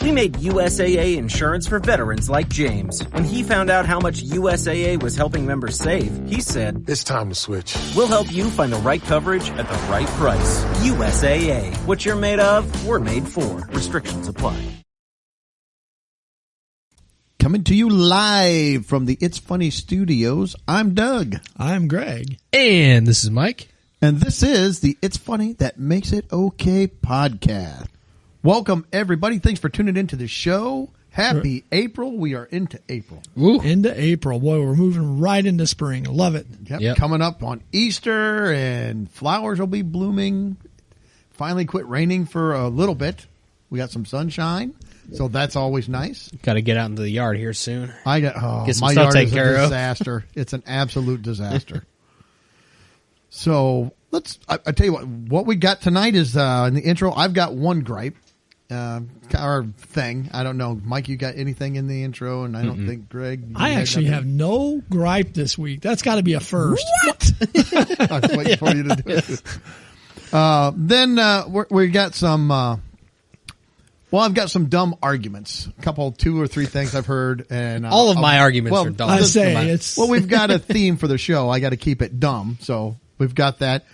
We made USAA insurance for veterans like James. When he found out how much USAA was helping members save, he said, "It's time to switch." We'll help you find the right coverage at the right price. USAA. What you're made of, we're made for. Restrictions apply. Coming to you live from the It's Funny Studios, I'm Doug. I'm Greg. And this is Mike. And this is the It's Funny That Makes It Okay podcast. Welcome, everybody. Thanks for tuning into the show. Happy April. We are into April. Ooh. Into April. Boy, we're moving right into spring. Love it. Yep. Coming up on Easter, and flowers will be blooming. Finally quit raining for a little bit. We got some sunshine, so that's always nice. Got to get out into the yard here soon. Get some my stuff yard taken is care a of. disaster. It's an absolute disaster. So I tell you what we got tonight is in the intro. I've got one gripe. Our thing. I don't know. Mike, you got anything in the intro? And I don't think Greg. I actually have no gripe this week. That's got to be a first. What? I was waiting for you to do it. Then we got some. I've got some dumb arguments. Two or three things I've heard, and all of my arguments are dumb. We've got a theme for the show. I got to keep it dumb, so we've got that.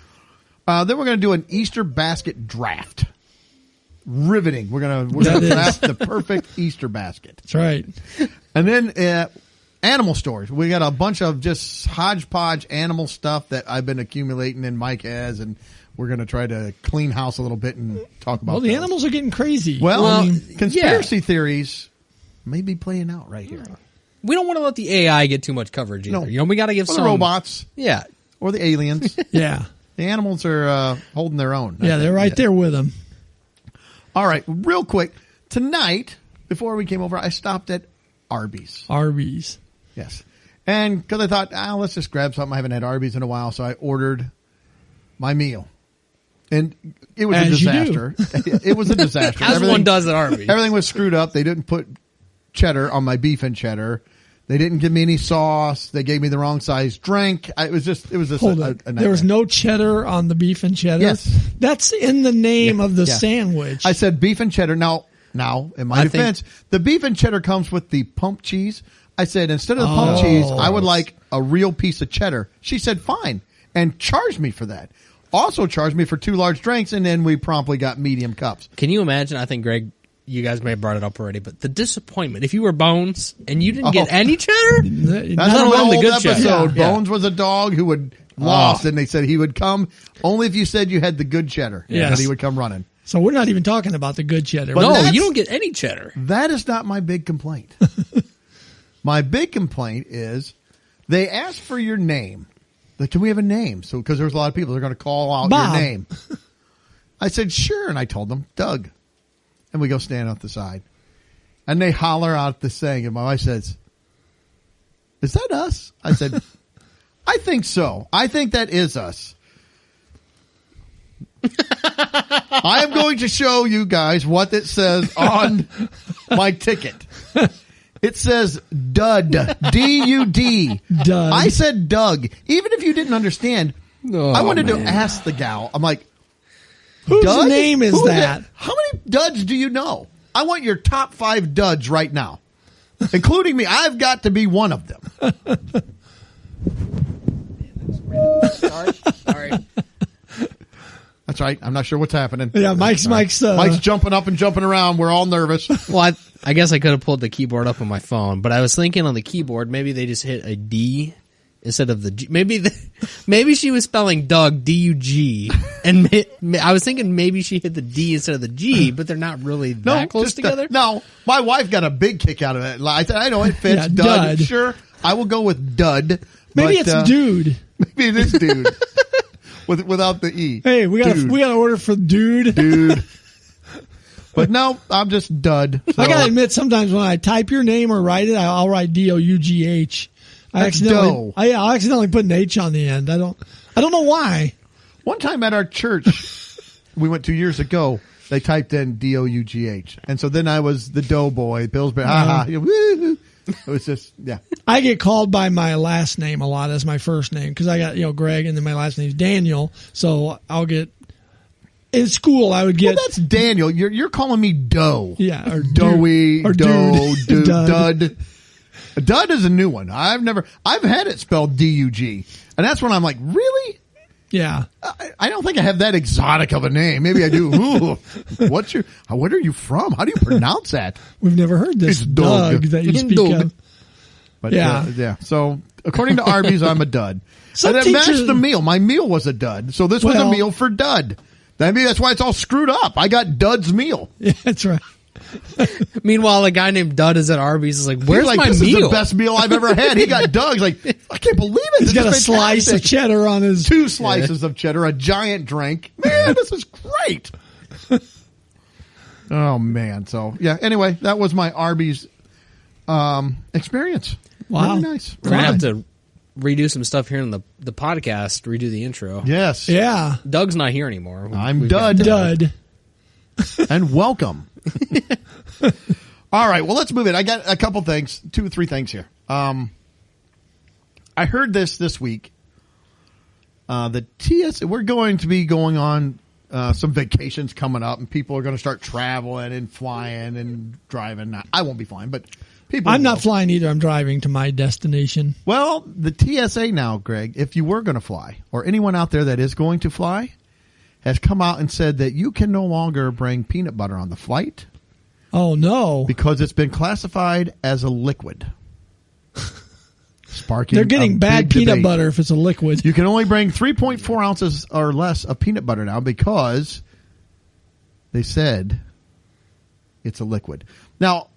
Then we're going to do an Easter basket draft. Riveting. We're gonna draft the perfect Easter basket. That's right. And then animal stories. We got a bunch of just hodgepodge animal stuff that I've been accumulating, and Mike has, and we're gonna try to clean house a little bit and talk about. Well, the animals are getting crazy. Well, conspiracy theories may be playing out right here. We don't want to let the AI get too much coverage either. No. We got to give or some the robots. Yeah, or the aliens. Yeah, the animals are holding their own. Yeah, they're right there with them. All right, real quick. Tonight, before we came over, I stopped at Arby's. Arby's. Yes. And because I thought, let's just grab something. I haven't had Arby's in a while, so I ordered my meal. And it was a disaster. It was a disaster. As one does at Arby's. Everything was screwed up. They didn't put cheddar on my beef and cheddar. They didn't give me any sauce. They gave me the wrong size drink. It was just a nightmare. There was no cheddar on the beef and cheddar? Yes. That's in the name of the sandwich. I said beef and cheddar. Now, in my defense, the beef and cheddar comes with the pump cheese. I said, instead of the pump cheese, I would like a real piece of cheddar. She said, fine, and charged me for that. Also charged me for 2 large drinks, and then we promptly got medium cups. Can you imagine? I think, Greg, you guys may have brought it up already, but the disappointment. If you were Bones and you didn't get any cheddar, that's an old episode. Yeah. Bones was a dog who would lost, and they said he would come only if you said you had the good cheddar. Yes. That he would come running. So we're not even talking about the good cheddar. No, you don't get any cheddar. That is not my big complaint. My big complaint is they asked for your name. Like, can we have a name? So, because there's a lot of people, they're going to call out Bob. your name. I said, sure. And I told them, Doug. And we go stand off the side. And they holler out this thing. And my wife says, is that us? I said, I think so. I think that is us. I am going to show you guys what it says on my ticket. It says Dud. D-U-D. Dud. I said Doug. Even if you didn't understand, I wanted to ask the gal. I'm like, whose Dud? name is that? How many duds do you know? I want your top 5 duds right now, including me. I've got to be one of them. Sorry. That's right. I'm not sure what's happening. Yeah, Mike's jumping up and jumping around. We're all nervous. Well, I guess I could have pulled the keyboard up on my phone, but I was thinking on the keyboard maybe they just hit a D instead of the G. Maybe she was spelling Doug D-U-G, and I was thinking maybe she hit the D instead of the G, but they're not really that close together. No, my wife got a big kick out of it. I said, I know it fits. Yeah, Dud. Dud. Sure, I will go with Dud. Maybe it's dude. Maybe it is dude. Without the E. Hey, we got to order for dude. But no, I'm just Dud. So. I got to admit, sometimes when I type your name or write it, I'll write D-O-U-G-H. I'll accidentally put an H on the end. I don't know why. One time at our church, we went 2 years ago, they typed in D-O-U-G-H. And so then I was the Doughboy, Pillsbury. It was just, yeah. I get called by my last name a lot as my first name because I got, Greg, and then my last name is Daniel. So I'll get in school I would get. Well, that's Daniel. You're calling me Doe. Yeah, or Doey, or Doe, dude. Dud. Dud is a new one. I've had it spelled D-U-G. And that's when I'm like, really? Yeah. I don't think I have that exotic of a name. Maybe I do. Ooh, what are you from? How do you pronounce that? We've never heard this It's Doug that you speak Doug. of. But Yeah. yeah. So according to Arby's, I'm a dud. Some And it matched teachers- the meal. My meal was a dud. So this was a Well- meal for Dud. Maybe that's why it's all screwed up. I got Dud's meal. Yeah, that's right. Meanwhile, a guy named Dud is at Arby's. Is like, where's He's like, my this meal? is the best meal I've ever had. He got Doug's. Like, I can't believe it. He's This got a is slice of fantastic. cheddar on his. 2 slices of cheddar, a giant drink. Man, this is great. Oh man. So yeah. Anyway, that was my Arby's experience. Wow. Really nice. We're gonna have to redo some stuff here in the podcast. Redo the intro. Yes. Yeah. Doug's not here anymore. I'm We've got Dud. Dud. And welcome. All right, well, let's move it. I got a couple things, 2 or 3 things here. I heard this week. The TS, we're going to be going on some vacations coming up, and people are going to start traveling and flying and driving. I won't be flying, but people. I'm not will. flying either. I'm driving to my destination. Well, the TSA now, Greg, if you were going to fly, or anyone out there that is going to fly, has come out and said that you can no longer bring peanut butter on the flight. Oh no! Because it's been classified as a liquid. Sparking They're getting a bad big peanut debate. butter if it's a liquid. You can only bring 3.4 ounces or less of peanut butter now because they said it's a liquid. Now,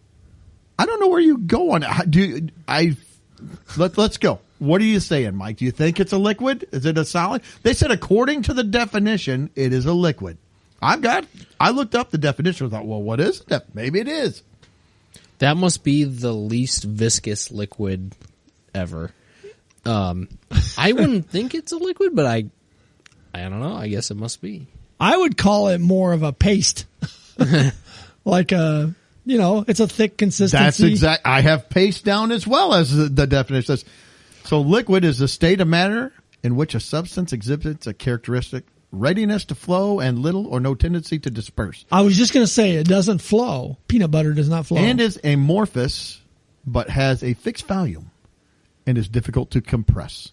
I don't know where you go on it. Let's go. What are you saying, Mike? Do you think it's a liquid? Is it a solid? They said according to the definition, it is a liquid. I looked up the definition and thought, well, what is it? Maybe it is. That must be the least viscous liquid ever. I wouldn't think it's a liquid, but I don't know. I guess it must be. I would call it more of a paste, like it's a thick consistency. That's exact. I have paste down as well as the definition says. So liquid is the state of matter in which a substance exhibits a characteristic readiness to flow and little or no tendency to disperse. I was just going to say it doesn't flow. Peanut butter does not flow. And is amorphous, but has a fixed volume and is difficult to compress.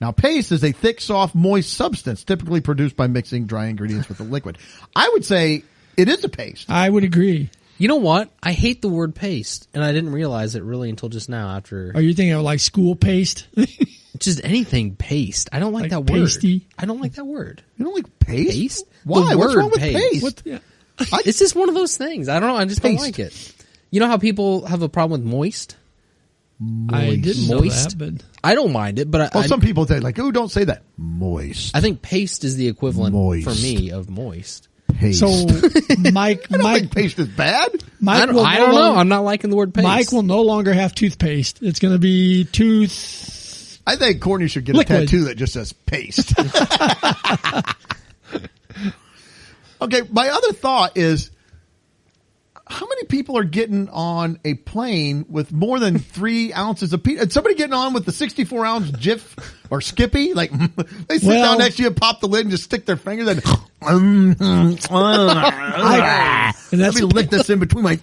Now, paste is a thick, soft, moist substance typically produced by mixing dry ingredients with a liquid. I would say it is a paste. I would agree. You know what? I hate the word paste, and I didn't realize it really until just now. After Are you thinking of like school paste? just anything paste, I don't like that pasty? word. I don't like that word. You don't like paste? Paste? Why? The What's word wrong with paste. paste? Yeah. It's just one of those things. I don't know. I just don't Paste. like it. You know how people have a problem with moist? I didn't know Moist? that, but I don't mind it, but Well, I some people say like, "Oh, don't say that." Moist. I think paste is the equivalent for Moist. me of moist. Paste. so Mike, I don't think paste is bad. I don't know. I'm not liking the word paste. Mike will no longer have toothpaste. It's going to be tooth. I think Courtney should get Liquid. a tattoo that just says paste. Okay, my other thought is, how many people are getting on a plane with more than 3 ounces of peanut? Somebody getting on with the 64-ounce Jif or Skippy? Like, they sit down next to you, pop the lid, and just stick their fingers and And let that's me lick this in between my,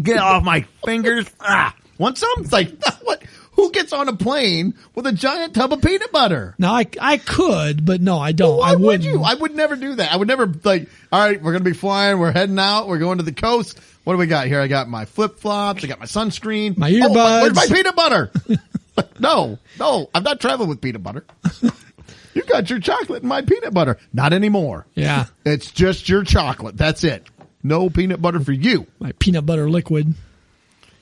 get off my fingers. Want some? It's like, what? Who gets on a plane with a giant tub of peanut butter? now I could, but no, I don't. Why I would wouldn't. you? I would never do that. I would never like, all right, we're going to be flying. We're heading out. We're going to the coast. What do we got here? I got my flip flops. I got my sunscreen. My earbuds. Where's my peanut butter? No, I'm not traveling with peanut butter. You got your chocolate and my peanut butter. Not anymore. Yeah, It's just your chocolate. That's it. No peanut butter for you. my peanut butter liquid.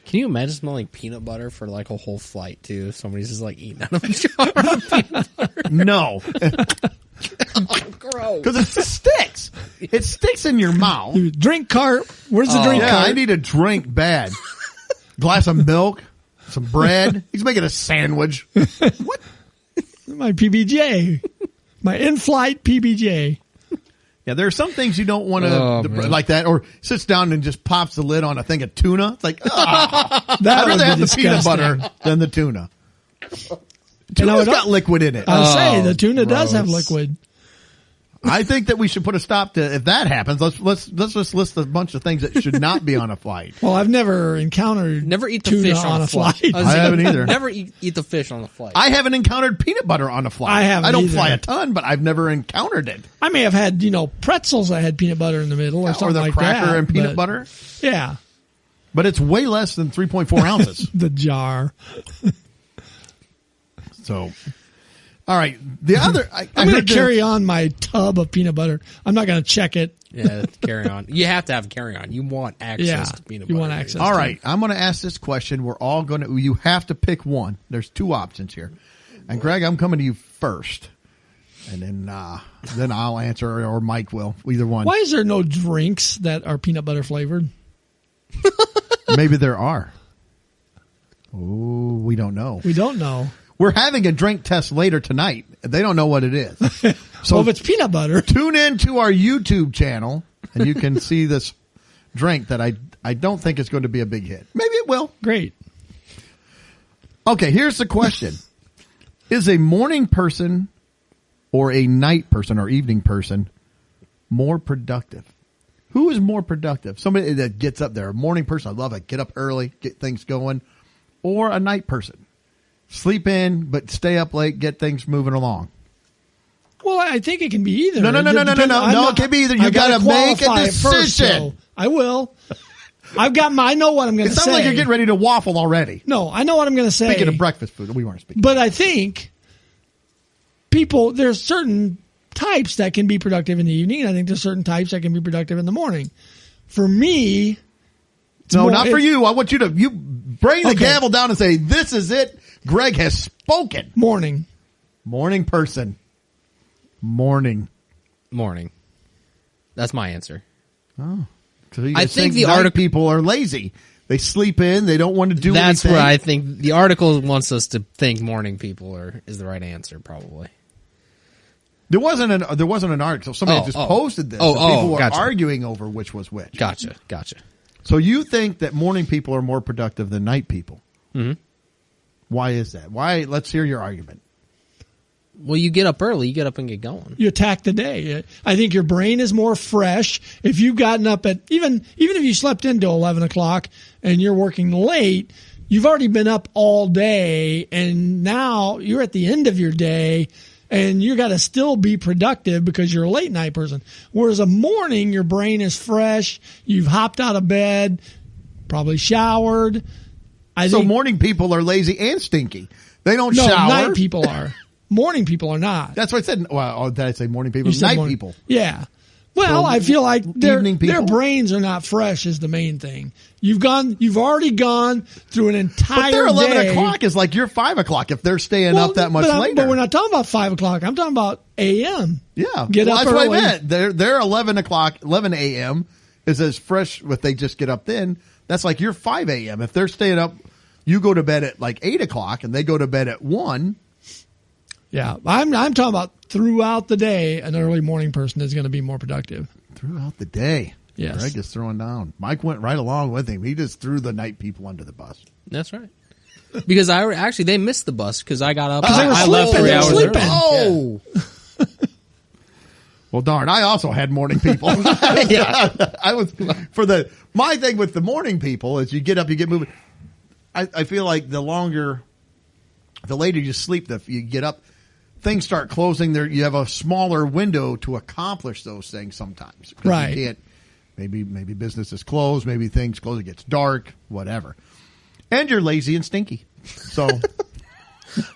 Can you imagine smelling peanut butter for like a whole flight too? If somebody's just like eating out of a jar of peanut butter. No. Gross. Because it sticks. It sticks in your mouth. Dude, drink cart. Where's the drink Yeah, cart? I need a drink bad. Glass of milk, some bread. He's making a sandwich. What? My PBJ. My in-flight PBJ. Yeah, there are some things you don't want to Oh, man. like that, or sits down and just pops the lid on a thing of tuna. It's like, I'd That would rather be have the peanut disgusting. butter than the tuna. And I Tuna's would- got liquid in it. I would say the Oh, tuna does have gross. liquid. I think that we should put a stop to if that happens. Let's just list a bunch of things that should not be on a flight. Well, I've never encountered Never eat the tuna fish on a flight. I haven't either. Never eat the fish on the flight. I haven't encountered peanut butter on a flight. I haven't I don't either. fly a ton, but I've never encountered it. I may have had, pretzels that had peanut butter in the middle or something Or the like cracker that. and peanut but- butter. Yeah. But it's way less than 3.4 ounces. The jar. So, all right. The other, I'm going heard to carry on my tub of peanut butter. I'm not going to check it. Yeah, carry on. You have to have carry on. You want access to peanut butter. You want access. All right, I'm going to ask this question. We're all going to. You have to pick one. There's two options here, and Greg, I'm coming to you first, and then I'll answer, or Mike will. Either one. Why is there no drinks that are peanut butter flavored? Maybe there are. Oh, we don't know. We don't know. We're having a drink test later tonight. They don't know what it is. So Well, if it's peanut butter, tune in to our YouTube channel, and you can see this drink that I don't think is going to be a big hit. Maybe it will. great. Okay, here's the question. Is a morning person or a night person or evening person more productive? Who is more productive? Somebody that gets up there. A morning person, I love it. Get up early, get things going. Or a night person. Sleep in, but stay up late, get things moving along. Well, I think it can be either. No, it can be either. You got to make a decision. I will. I know what I'm going It to say. sounds like you're getting ready to waffle already. No, I know what I'm going to say. Speaking of breakfast food, we weren't speaking. But I think there's certain types that can be productive in the evening, and I think there's certain types that can be productive in the morning. For me, not for you. I want you to bring the gavel down and say, this is it. Greg has spoken. Morning. Morning person. Morning. That's my answer. Oh. So you I just think the night article- people are lazy. They sleep in. They don't want to do That's anything. where I think the article wants us to think morning people is the right answer, probably. There wasn't an article. Somebody just posted this. People were gotcha. arguing over which was which. Gotcha. So you think that morning people are more productive than night people? Mm-hmm. Why is that? Why? Let's hear your argument. Well, you get up early. You get up and get going. You attack the day. I think your brain is more fresh. If you've gotten up at even if you slept into 11 o'clock and you're working late, you've already been up all day, and now you're at the end of your day, and you got to still be productive because you're a late night person. Whereas a morning, your brain is fresh. You've hopped out of bed, probably showered. So morning people are lazy and stinky. They don't No, shower. night people are. Morning people are not. That's what I said. Well, did I say morning people? You said Night morning. people. Yeah. Well, So I feel like evening their people? brains are not fresh is the main thing. You've already gone through an entire But their 11 day. o'clock is like your 5 o'clock if they're staying up that much later. But we're not talking about 5 o'clock. I'm talking about a.m. Yeah. Get up that's early. what I meant. Their 11 a.m. is as fresh if they just get up then. That's like your 5 a.m. If they're staying up, you go to bed at like 8 o'clock and they go to bed at 1. Yeah. I'm talking about throughout the day, an early morning person is going to be more productive. Throughout the day. Yes. Greg is throwing down. Mike went right along with him. He just threw the night people under the bus. That's right. Because they missed the bus because I got up. they were I left sleeping. 3 They were hours sleeping. early. Oh. Well, darn, I also had morning people. I was my thing with the morning people is you get up, you get moving. I feel like the later you sleep, you get up, things start closing there. You have a smaller window to accomplish those things sometimes. 'Cause Right. You can't, maybe business is closed, maybe things close, it gets dark, whatever. And you're lazy and stinky. So,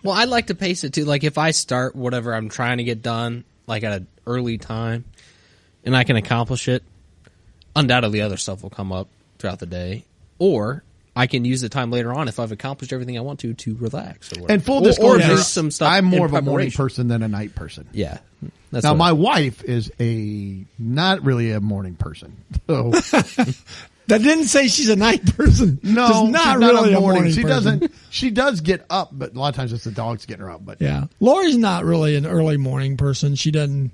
Well, I like to pace it too. Like if I start whatever I'm trying to get done, like at an early time, and I can accomplish it, undoubtedly other stuff will come up throughout the day. Or I can use the time later on if I've accomplished everything I want to relax. Or whatever. and full Or disclosure, do some stuff I'm more in of a morning preparation. person than a night person. Yeah. That's Now, what- my wife is not really a morning person. So, That didn't say she's a night person. no, Just she's not not really a morning. She person. doesn't. She does get up, but a lot of times it's the dogs getting her up. But Yeah. Lori's not really an early morning person. She doesn't.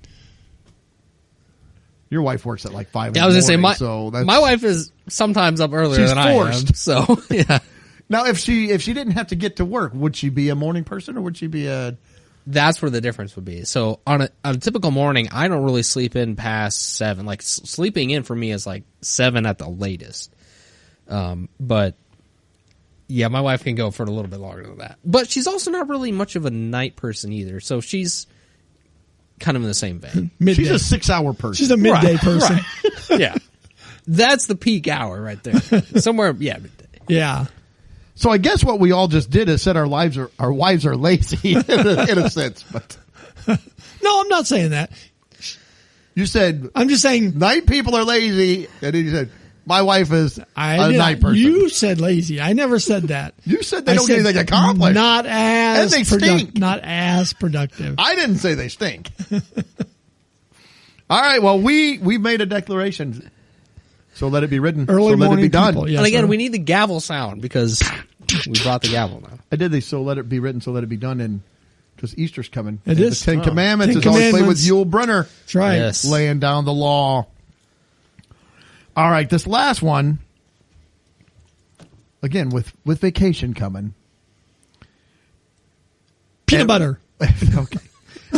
your wife works at like 5. Yeah, I was in gonna the morning, say so that's, my wife is sometimes up earlier She's than I am. forced. So yeah, Now, if she didn't have to get to work, would she be a morning person or would she be a that's where the difference would be. So on a typical morning, I don't really sleep in past 7. Like sleeping in for me is like 7 at the latest. But yeah, my wife can go for a little bit longer than that. But she's also not really much of a night person either. So she's kind of in the same vein. Midday. She's a 6-hour person. She's a midday person. Right. Yeah. That's the peak hour right there. Somewhere, yeah, midday. Yeah. So I guess what we all just did is said our wives are lazy in a sense. But No, I'm not saying that. you said I'm just saying night people are lazy, and then you said my wife is a night person. You said lazy. I never said that. You said they don't get anything accomplished. Not as And they stink. Not as productive. I didn't say they stink. All right. Well, we made a declaration. So let it be written. Early so let it morning be done. people, yes, And again, sir. we need the gavel sound because we brought the gavel now. I did the so let it be written, so let it be done, and because Easter's coming. It And is. The Ten Commandments Ten is always played with Commandments. Yul Brynner. That's right. Yes. Laying down the law. All right, this last one, again, with vacation coming. Peanut butter. Okay.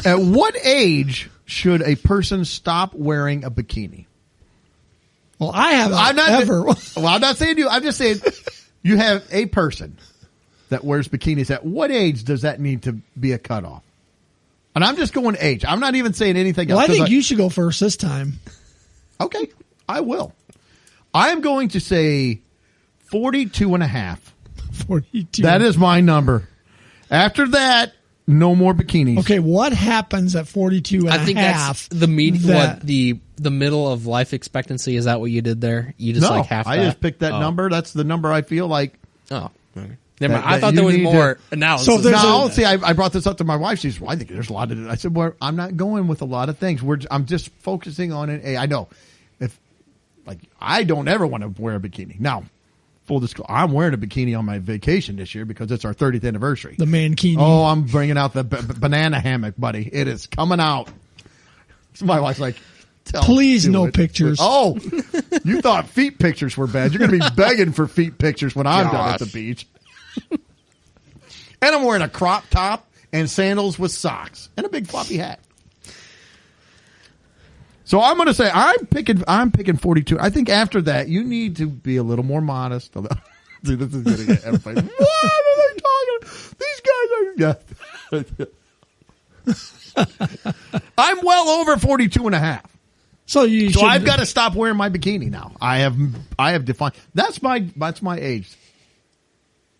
At what age should a person stop wearing a bikini? Well, I haven't I'm not ever. Well, I'm not saying you. I'm just saying you have a person that wears bikinis. At what age does that need to be a cutoff? And I'm just going age. I'm not even saying anything Well, else. I think you should go first this time. Okay, I will. I am going to say 42 and a half. 42. That is my number. After that, no more bikinis. Okay, what happens at 42 and I think a half? that's the that- what the middle of life expectancy. Is that what you did there? You just No, like half. I that? just picked that Oh. number. That's the number I feel like. Oh, okay. Never mind. That I thought you there was need more to- analysis. So there's No, a- see, I brought this up to my wife. She's, well, I think there's a lot of it. I said, well, I'm not going with a lot of things. I'm just focusing on it. I know. I don't ever want to wear a bikini. Now, full disclosure, I'm wearing a bikini on my vacation this year because it's our 30th anniversary. The mankini. Oh, I'm bringing out the banana hammock, buddy. It is coming out. So my wife's like, Please, do no it. pictures. Oh, you thought feet pictures were bad. You're going to be begging for feet pictures when I'm done at the Gosh. beach. And I'm wearing a crop top and sandals with socks and a big floppy hat. So I'm going to say I'm picking 42. I think after that you need to be a little more modest. See, this is going to get everybody. What are they talking? These guys are. Yeah. I'm well over 42 and a half. So you So should, I've got to stop wearing my bikini now. I have defined that's my age.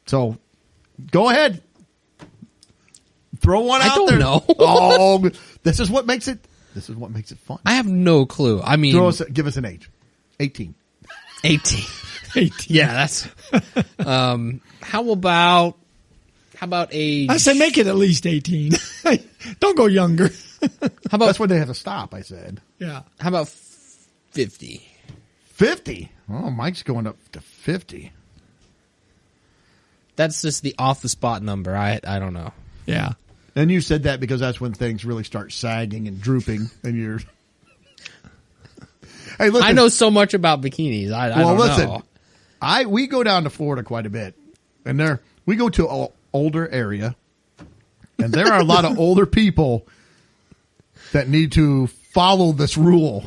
So go ahead. Throw one out don't there. know. Oh, this is what makes it fun. I have no clue. I mean, Give us an age. 18. 18. 18. Yeah, that's. How about age? I said make it at least 18. Don't go younger. How about That's when they have to stop, I said. Yeah. how about 50? 50. Oh, Mike's going up to 50. That's just the off the spot number. I don't know. Yeah. And you said that because that's when things really start sagging and drooping and you're Hey, listen. I know so much about bikinis. I don't know. We go down to Florida quite a bit, and we go to an older area, and there are a lot of older people that need to follow this rule,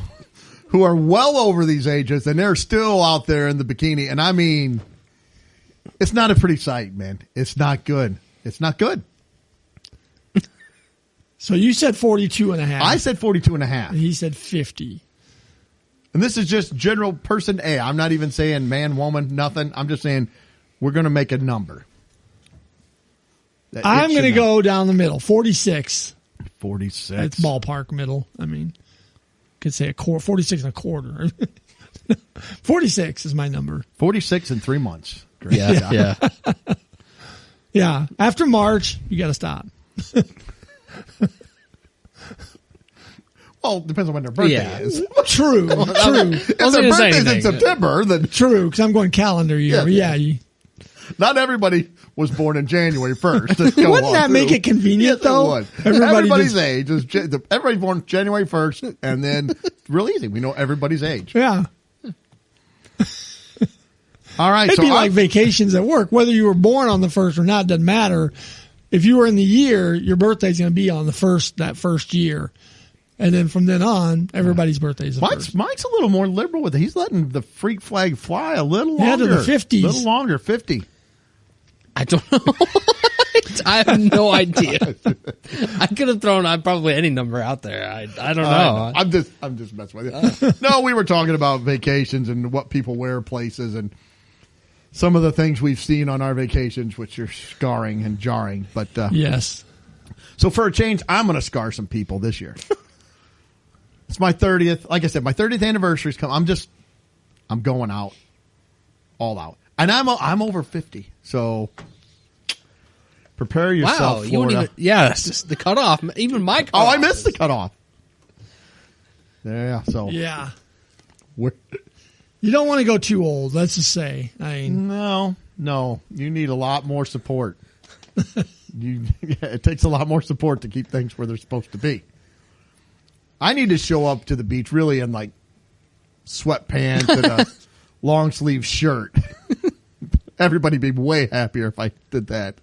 who are well over these ages, and they're still out there in the bikini. And I mean, it's not a pretty sight, man. It's not good. It's not good. So you said 42 and a half. I said 42 and a half. And he said 50. And this is just general person A. I'm not even saying man, woman, nothing. I'm just saying we're going to make a number. I'm going to go down the middle. 46. 46. It's ballpark middle. I mean, could say 46 and a quarter. 46 is my number. 46 in 3 months. Great Yeah, job. yeah. Yeah. After March, you got to stop. Well, it depends on when their birthday Yeah. is. True. True. If wasn't their gonna say birthday's in anything. September, then True. Because I'm going calendar year. Yeah. Yeah. not everybody was born in January 1st. Wouldn't that make it convenient, Yes, it though? would. Everybody Everybody's just- age is everybody's born January 1st, and then it's real easy. We know everybody's age. Yeah. All right, It'd so be like vacations at work. Whether you were born on the 1st or not doesn't matter. if you were in the year, your birthday's going to be on that first year. And then from then on, everybody's birthday's the first. Mike's a little more liberal with it. He's letting the freak flag fly a little longer. Yeah, to the 50s. A little longer, 50. I don't know. I have no idea. I could have thrown out probably any number out there. I don't know. I'm just messing with you. No, we were talking about vacations and what people wear places and some of the things we've seen on our vacations, which are scarring and jarring. But yes. So for a change, I'm going to scar some people this year. It's my 30th. Like I said, my 30th anniversary's come. I'm going out, all out, and I'm over 50. So prepare yourself. Wow, Florida. you won't even. Yeah, that's just the cutoff. Even my cutoff. Oh, I missed the cutoff. Yeah. So Yeah. we're, You don't want to go too old, let's just say. I mean, no, you need a lot more support. It takes a lot more support to keep things where they're supposed to be. I need to show up to the beach really in like sweatpants and a long sleeve shirt. Everybody'd be way happier if I did that.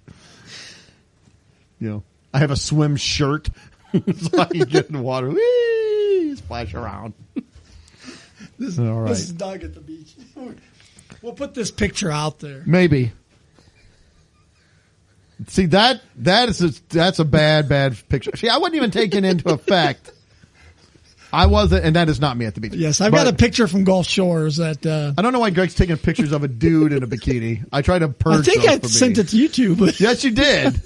I have a swim shirt so I can get in the water, whee, splash around. All right. This is Doug at the beach. We'll put this picture out there. Maybe. See, that's a bad picture. See, I wasn't even taken into effect. I wasn't, and that is not me at the beach. Yes, I've got a picture from Gulf Shores that. I don't know why Greg's taking pictures of a dude in a bikini. I try to purge. I think I sent it to you too, but yes, you did.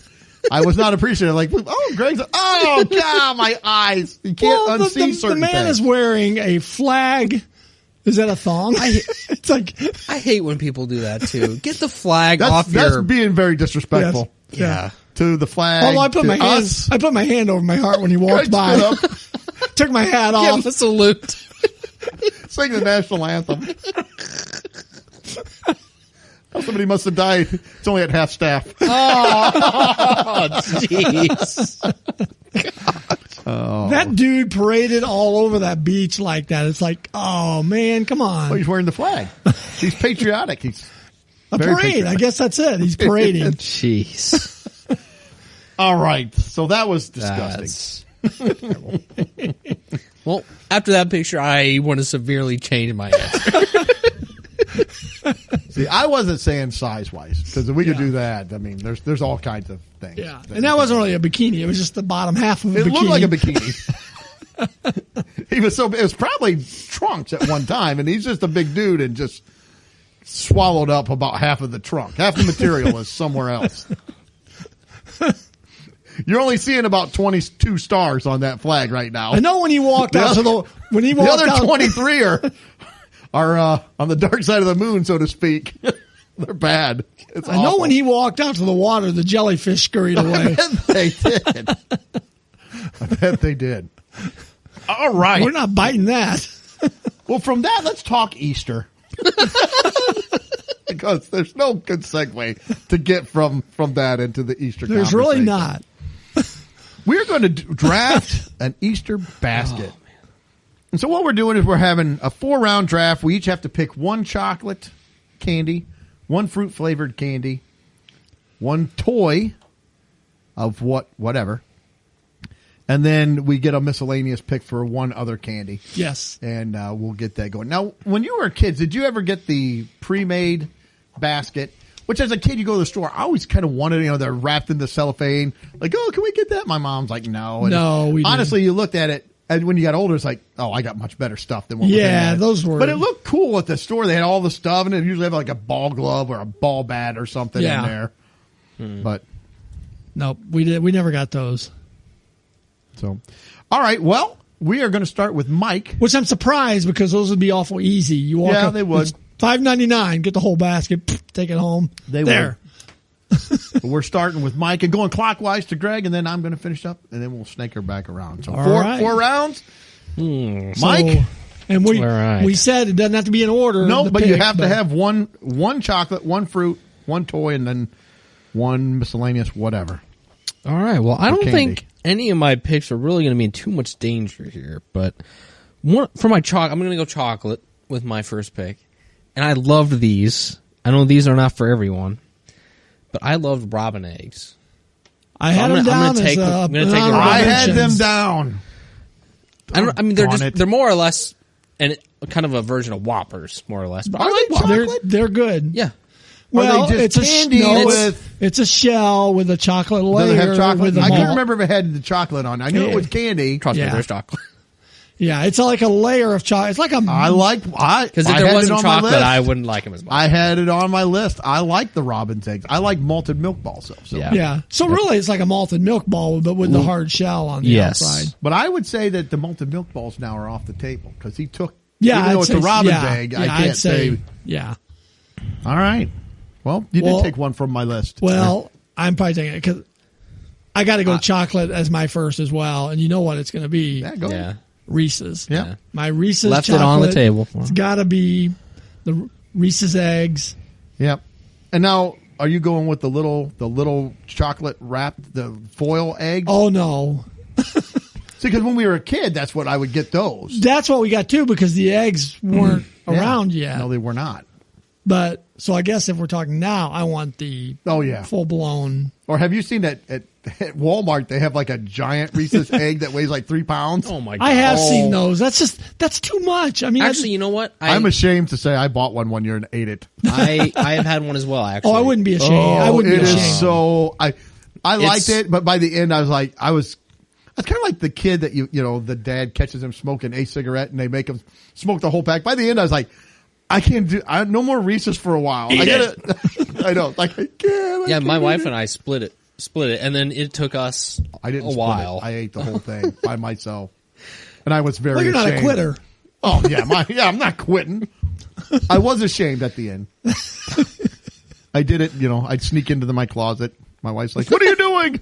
I was not appreciative. Like, Greg's. Oh God, my eyes! You can't unsee certain the man things. is wearing a flag. Is that a thong? It's like I hate when people do that too. Get the flag that's your. being very disrespectful. Yes. Yeah. To the flag. Although I put to my hand over my heart when he walked by. Took my hat Give off. him a salute. Sing the national anthem. Somebody must have died. It's only at half staff. Oh, jeez. That dude paraded all over that beach like that. It's like, oh man, come on. Oh, he's wearing the flag. He's patriotic. He's a very parade. patriotic. I guess that's it. He's parading. Jeez. All right. So that was disgusting. Well, after that picture, I want to severely change my answer. See, I wasn't saying size-wise because if we could do that, I mean, there's all kinds of things. Yeah, and that wasn't really a bikini. It was just the bottom half of a It bikini. looked like a bikini. It was probably trunks at one time, and he's just a big dude and just swallowed up about half of the trunk. Half the material is somewhere else. You're only seeing about 22 stars on that flag right now. I know when he walked out the other 23 are on the dark side of the moon, so to speak. They're bad. It's I know when he walked out to the water, the jellyfish scurried away. They did. I bet they did. All right. We're not biting that. Well, from that, let's talk Easter. Because there's no good segue to get from that into the Easter There's really conversation. not. We're going to draft an Easter basket. And so what we're doing is we're having a 4-round draft. We each have to pick one chocolate candy, one fruit-flavored candy, one toy of whatever. And then we get a miscellaneous pick for one other candy. Yes. And we'll get that going. Now, when you were kids, did you ever get the pre-made basket? Which, as a kid, you go to the store. I always kind of wanted, they're wrapped in the cellophane. Like, oh, can we get that? My mom's like, no. And no, we honestly, didn't. you looked at it, and when you got older, it's like, oh, I got much better stuff than what was in that. those were. But it looked cool at the store. They had all the stuff, and it usually have like a ball glove or a ball bat or something in there. But no, we never got those. So, all right. Well, we are going to start with Mike. Which I'm surprised because those would be awful easy. You walk up, they would. $5.99, get the whole basket, take it home. They there. But we're starting with Mike and going clockwise to Greg, and then I'm going to finish up, and then we'll snake her back around. So All four right. 4 rounds. Mike. So, and All right. we said it doesn't have to be in order. No, the but pick, you have to have one chocolate, one fruit, one toy, and then one miscellaneous whatever. All right. Well, I don't candy. think any of my picks are really going to be in too much danger here. But for my I'm going to go chocolate with my first pick. And I loved these. I know these are not for everyone, but I loved robin eggs. I had them down as I'm gonna take honorable I had mentions. them down. I mean, they're Darn it. they're more or less kind of a version of Whoppers, more or less. But I like they Whoppers. They're good. Yeah. Well, Are they it's just candy it's a shell with a chocolate Does layer. it have chocolate? With a I can't malt. remember if it had the chocolate on. I knew it was candy. Trust me, Yeah. there's chocolate. Yeah, it's like a layer of chocolate. It's like a. Because if I there had wasn't it on my chocolate, list. I wouldn't like them as much. I had it on my list. I like the Robin's eggs. I like malted milk balls. So. Yeah. Yeah. So really, it's like a malted milk ball, but with the hard shell on the Yes. outside. But I would say that the malted milk balls now are off the table because he took. Yeah, even though I'd it's say, a Robin's yeah, egg, yeah, I can't I'd say, say. Yeah. All right. Well, you Well- did take one from my list. Well, I'm probably taking it because I got to go chocolate as my first as well, and you know what it's going to be? Yeah, go Yeah. ahead. Reese's. Yeah. My Reese's Left it chocolate, on the table. It's got to be the Reese's eggs. Yep. And now, are you going with the little chocolate wrapped, the foil eggs? Oh no, See, because when we were a kid, that's what I would get those. that's what we got too because the eggs weren't around yet. No, they were not. But so I guess if we're talking now, I want the Oh yeah. full blown. Or have you seen that at Walmart? They have like a giant Reese's egg that weighs like 3 pounds. Oh my god! I have seen those. That's too much. I mean, Actually, you know what? I'm ashamed to say I bought one year and ate it. I have had one as well. Actually, I wouldn't be ashamed. I wouldn't it be ashamed. is so. I liked It's- it, but by the end, I was kind of like the kid that you know the dad catches him smoking a cigarette and they make him smoke the whole pack. By the end, I was like, I can't do. No more Reese's for a while. I get it. I know. Like I can't. Yeah, my wife and I split it, and then it took us I didn't a split while. it. I ate the whole thing by myself, and I was very. Well, you're not a ashamed. quitter. Oh yeah, I'm not quitting. I was ashamed at the end. I did it. You know, I'd sneak into my closet. My wife's like, "What are you doing?"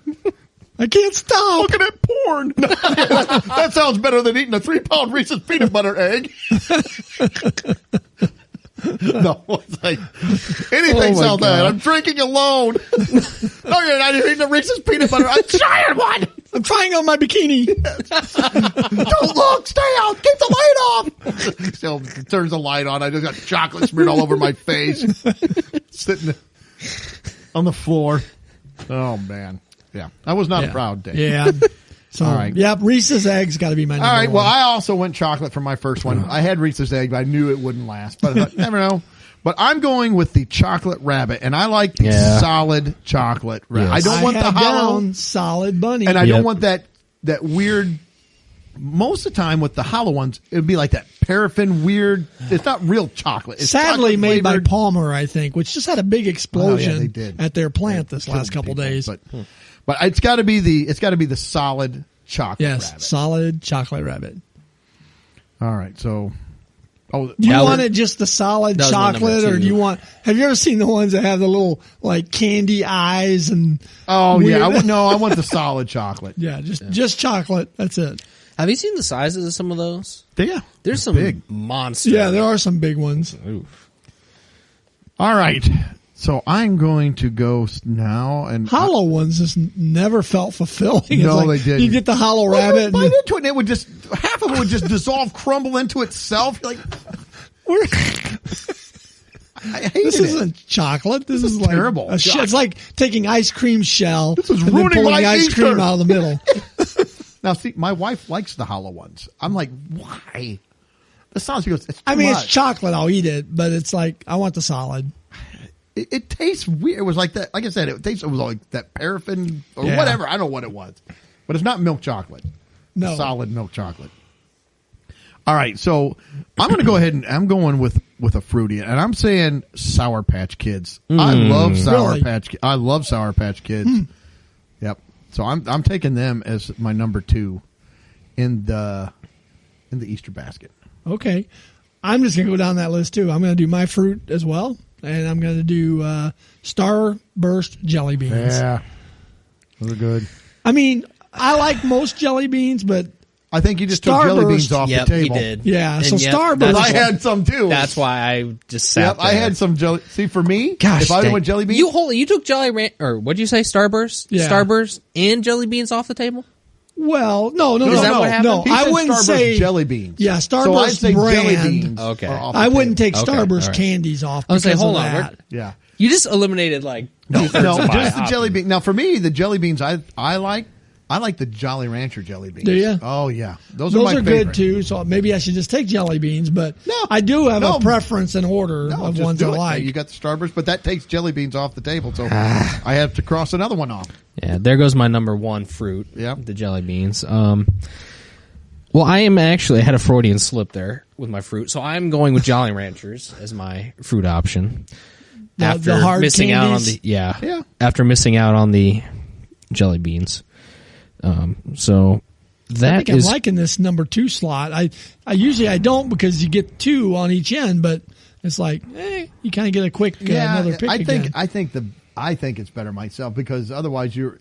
I can't stop. Looking at porn. That sounds better than eating a 3-pound Reese's peanut butter egg. No, it's like anything sounds bad. I'm drinking alone. No, you're not. You're eating a Reese's peanut butter. A giant one. I'm trying on my bikini. Don't look. Stay out. Keep the light off. So it turns the light on. I just got chocolate smeared all over my face. Sitting on the floor. Oh man. Yeah, that was not a proud day. Yeah. So, All right. Yep, Reese's eggs got to be my number All right. Well, one. I also went chocolate for my first one. I had Reese's egg, but I knew it wouldn't last. But I thought, never know. But I'm going with the chocolate rabbit, and I like the solid chocolate rabbit. Yes. I don't want the had hollow, down solid bunny. and I Yep. don't want that weird. Most of the time with the hollow ones, it would be like that paraffin weird. It's not real chocolate. It's Sadly chocolate made by flavored. Palmer, I think, which just had a big explosion they did. at their plant They're this last killing couple people, days. But it's got to be the solid chocolate Yes, rabbit. solid chocolate rabbit. All right. So, Do you That want was- it just the solid that was my number chocolate, or two. do you want? Have you ever seen the ones that have the little like candy eyes and? yeah, weird- I want the solid chocolate. Yeah, just chocolate. That's it. Have you seen the sizes of some of those? Yeah, There's some big. monsters. Yeah, there are some big ones. Oof. All right. So I'm going to go now and Hollow ones just never felt fulfilling. It's No, like, they didn't. You get the hollow Well, you rabbit. bite And into it, and it would just half of it would just dissolve, crumble into itself. You're like, I hated this it. isn't chocolate. This is like terrible. It's like taking ice cream shell This is and then ruining pulling my the ice Easter. cream out of the middle. Now, see, my wife likes the hollow ones. I'm like, why? The sounds. She goes, it's too I mean, much. it's chocolate. I'll eat it, but it's like I want the solid. It tastes weird. It was like that. Like I said, it was like that paraffin or Yeah. whatever. I don't know what it was, but it's not milk chocolate. No. Solid milk chocolate. All right, so I'm going to go ahead and I'm going with a fruity, and I'm saying Sour Patch Kids. I love Sour Really? Patch. I love Sour Patch Kids. Yep. So I'm taking them as my number 2 in the Easter basket. Okay, I'm just gonna go down that list too. I'm gonna do my fruit as well, and I'm gonna do Starburst jelly beans. Yeah, those are good. I mean, I like most jelly beans, but I think you just took jelly Starburst- beans off Yep, the he table. did. Yeah, And so yep, Starburst- that's I why- had some too. That's why I just sat Yep, I there. had some jelly. See, for me, Gosh, if I would have dang. went jelly beans, You took or what'd you say? Starburst, Yeah. Starburst, and jelly beans off the table. Well, no. Is that what happened? No, He I said wouldn't Starburst say jelly beans. Yeah, Starburst so I'd say brand. jelly beans. Okay. are off the I wouldn't table. take Okay, Starburst all right. candies off. I was because like, hold of on, that. Yeah. You just eliminated like No, two-thirds of my just the jelly options. bean. Now, for me, the jelly beans I like. I like the Jolly Rancher jelly beans. Do ya? Oh yeah, those Those my are favorite. good too. So maybe I should just take jelly beans. But No. I do have No. a preference and order No, of just ones I do it. like. You got the Starburst, but that takes jelly beans off the table, so I have to cross another one off. Yeah, there goes my number one fruit. Yep. The jelly beans. Well, I had a Freudian slip there with my fruit, so I'm going with Jolly Ranchers as my fruit option. The hard missing out on candies? Yeah. After missing out on the jelly beans. So I that think I'm is liking this number 2 slot. I usually I don't because you get 2 on each end, but it's like you kind of get a quick another pick. I think again. I think it's better myself because otherwise you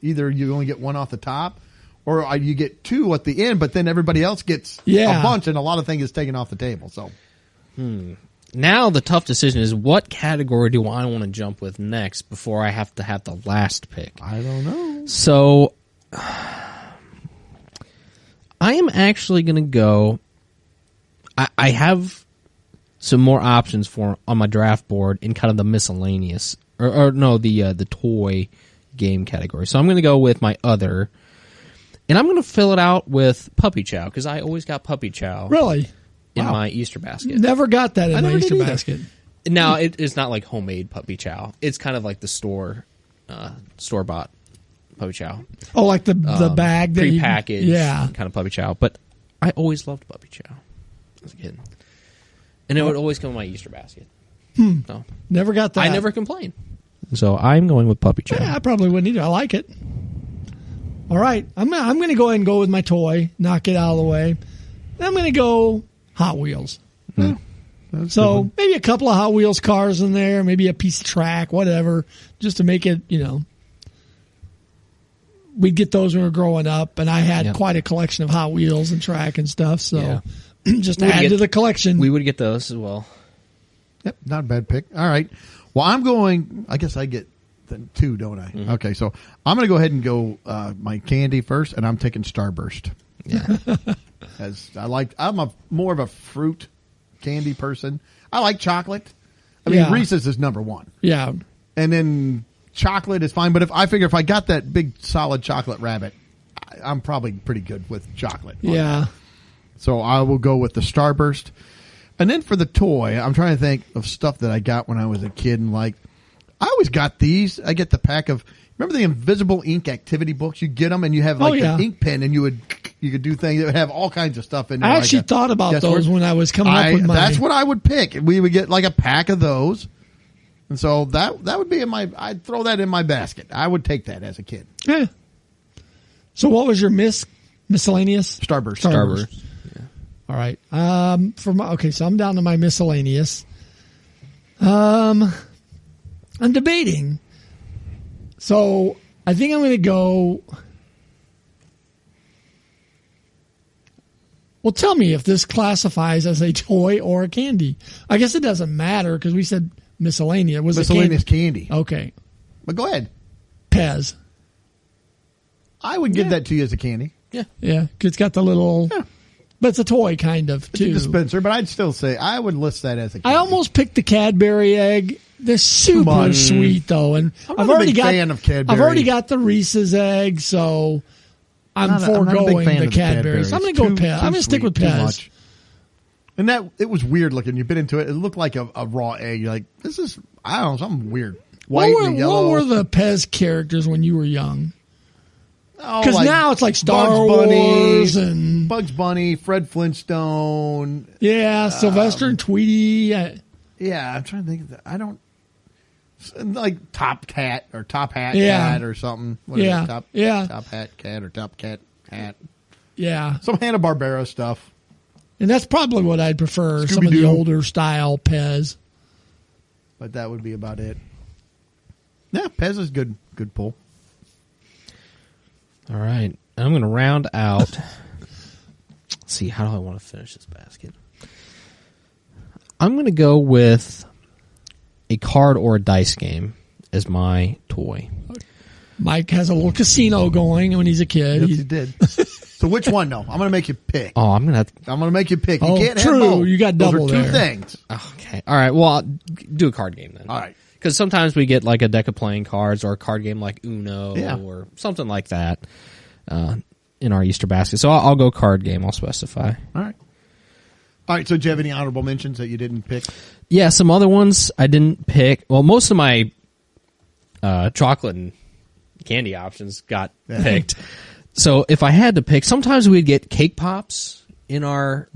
only get one off the top, or you get 2 at the end, but then everybody else gets a bunch, and a lot of things is taken off the table. So now the tough decision is what category do I want to jump with next before I have to have the last pick. I don't know. So I am actually going to go. I have some more options on my draft board in kind of the miscellaneous, the toy game category. So I'm going to go with my other, and I'm going to fill it out with Puppy Chow because I always got Puppy Chow Really in my Easter basket. never got that in my never did Easter either. basket. Now it's not like homemade Puppy Chow. It's kind of like the store bought Puppy Chow. Oh, like the bag that Prepackaged yeah. kind of Puppy Chow. But I always loved Puppy Chow as a kid. And it would always come in my Easter basket. So Never got that. I never complained. So I'm going with Puppy Chow. Yeah, I probably wouldn't either. I like it. All right, I'm going to go ahead and go with my toy. Knock it out of the way. Then I'm going to go Hot Wheels. So maybe a couple of Hot Wheels cars in there, maybe a piece of track, whatever, just to make it, we'd get those when we were growing up, and I had quite a collection of Hot Wheels and track and stuff. So just add to the collection. We would get those as well. Yep, not a bad pick. All right. Well, I'm going. I guess I get the 2, don't I? Mm-hmm. Okay, so I'm going to go ahead and go my candy first, and I'm taking Starburst. Yeah. I'm more of a fruit candy person. I like chocolate. I mean, Yeah. Reese's is number 1, Yeah. and then chocolate is fine. But if I got that big solid chocolate rabbit, I'm probably pretty good with chocolate. on Yeah. that. So I will go with the Starburst. And then for the toy, I'm trying to think of stuff that I got when I was a kid. And I always got these. I get the pack of, remember the Invisible Ink activity books? You get them and you have an ink pen and you could do things that would have all kinds of stuff in there. I actually thought about those when I was coming up with my... That's what I would pick. We would get like a pack of those. And so that would be I'd throw that in my basket. I would take that as a kid. Yeah. So what was your miscellaneous? Starburst. All right. So I'm down to my miscellaneous. I'm debating. So I think I'm going to go. Well, tell me if this classifies as a toy or a candy. I guess it doesn't matter because we said miscellaneous. Was Miscellaneous candy. Okay. But go ahead. Pez. I would give that to you as a candy. Yeah. 'Cause it's got the little. Yeah. But it's a toy, kind of, It's a too. dispenser, but I'd still say I would list that as a candy. I almost picked the Cadbury egg. They're super sweet, though, and I'm not a big fan of Cadbury. I've already got the Reese's egg, so I'm not a big foregoing fan the of Cadbury's. I'm going to go with Pez. I'm going to stick with Pez. And it was weird looking. You bit into it; it looked like a raw egg. You're like, this is something weird. White and yellow. What were the Pez characters when you were young? Because now it's like Star Bunny, Wars and Bugs Bunny, Fred Flintstone. Sylvester and Tweety. Yeah, I'm trying to think of that. I don't like Top Cat or Top Hat Yeah. Cat or something. What is Yeah. it? Top Yeah. Top Hat Cat or Top Cat Hat. Yeah, Some Hanna-Barbera stuff. and that's probably what I'd prefer. Some of the Scooby-Doo. older style Pez. But that would be about it. Yeah, Pez is good pull. All right. I'm going to round out. Let's see. How do I want to finish this basket? I'm going to go with a card or a dice game as my toy. Mike has a little casino going when he's a kid. Yes, he did. So which one? No, I'm going to make you pick. Oh, I'm going to make you pick. You Oh, can't true. have both. You got Those double are two there. things. Okay. All right. Well, I'll do a card game then. All right. Because sometimes we get like a deck of playing cards or a card game like Uno Yeah. or something like that in our Easter basket. So I'll go card game. I'll specify. All right. All right. So do you have any honorable mentions that you didn't pick? Yeah, some other ones I didn't pick. Well, most of my chocolate and candy options got picked. So if I had to pick, sometimes we'd get cake pops in our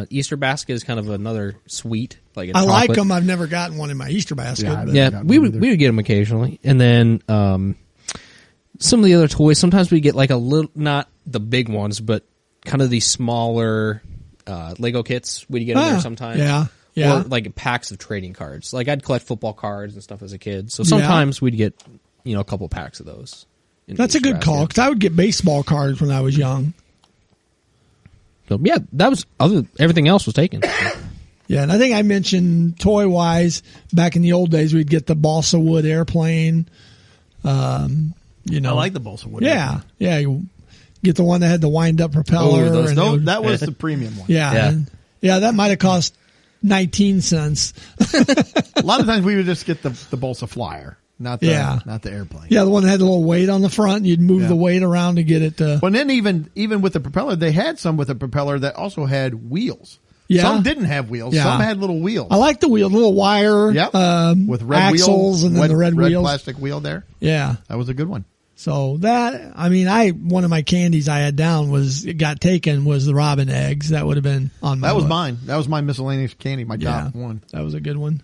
Easter basket as kind of another sweet. Like I like them. I've never gotten one in my Easter basket. Yeah, but Yeah, we would get them occasionally, and then some of the other toys. Sometimes we get like a little, not the big ones, but kind of these smaller Lego kits. We'd get in there sometimes. Yeah. Yeah. Or like packs of trading cards. Like I'd collect football cards and stuff as a kid, so sometimes we'd get a couple packs of those. That's a good call, because I would get baseball cards when I was young. So yeah, that was everything else was taken. Yeah, and I think I mentioned toy-wise, back in the old days, we'd get the balsa wood airplane. I like the balsa wood. Yeah, yeah. You get the one that had the wind-up propeller. That was the premium one. Yeah, that might have cost 19 cents. A lot of times we would just get the balsa flyer, not the airplane. Yeah, the one that had the little weight on the front. And you'd move the weight around to get it to... But then even with the propeller, they had some with a propeller that also had wheels. Yeah. Some didn't have wheels. Yeah. Some had little wheels. I like the wheel, little wire with red axles wheel, and then the red wheels. plastic wheel there. Yeah. That was a good one. So one of my candies I had down was the robin eggs. That would have been on my That was list. mine. That was my miscellaneous candy, my top one. That was a good one.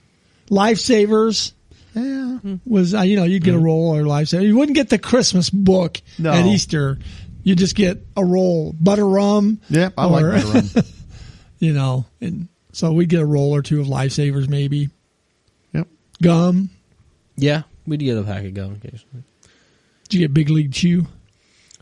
Lifesavers Yeah. was, you'd get a roll or Lifesaver. You wouldn't get the Christmas book No. at Easter. You just get a roll, butter rum. Yeah, I like butter rum. And so we'd get a roll or two of Lifesavers maybe. Yep. Gum. Yeah, we'd get a pack of gum occasionally. Did you get Big League Chew?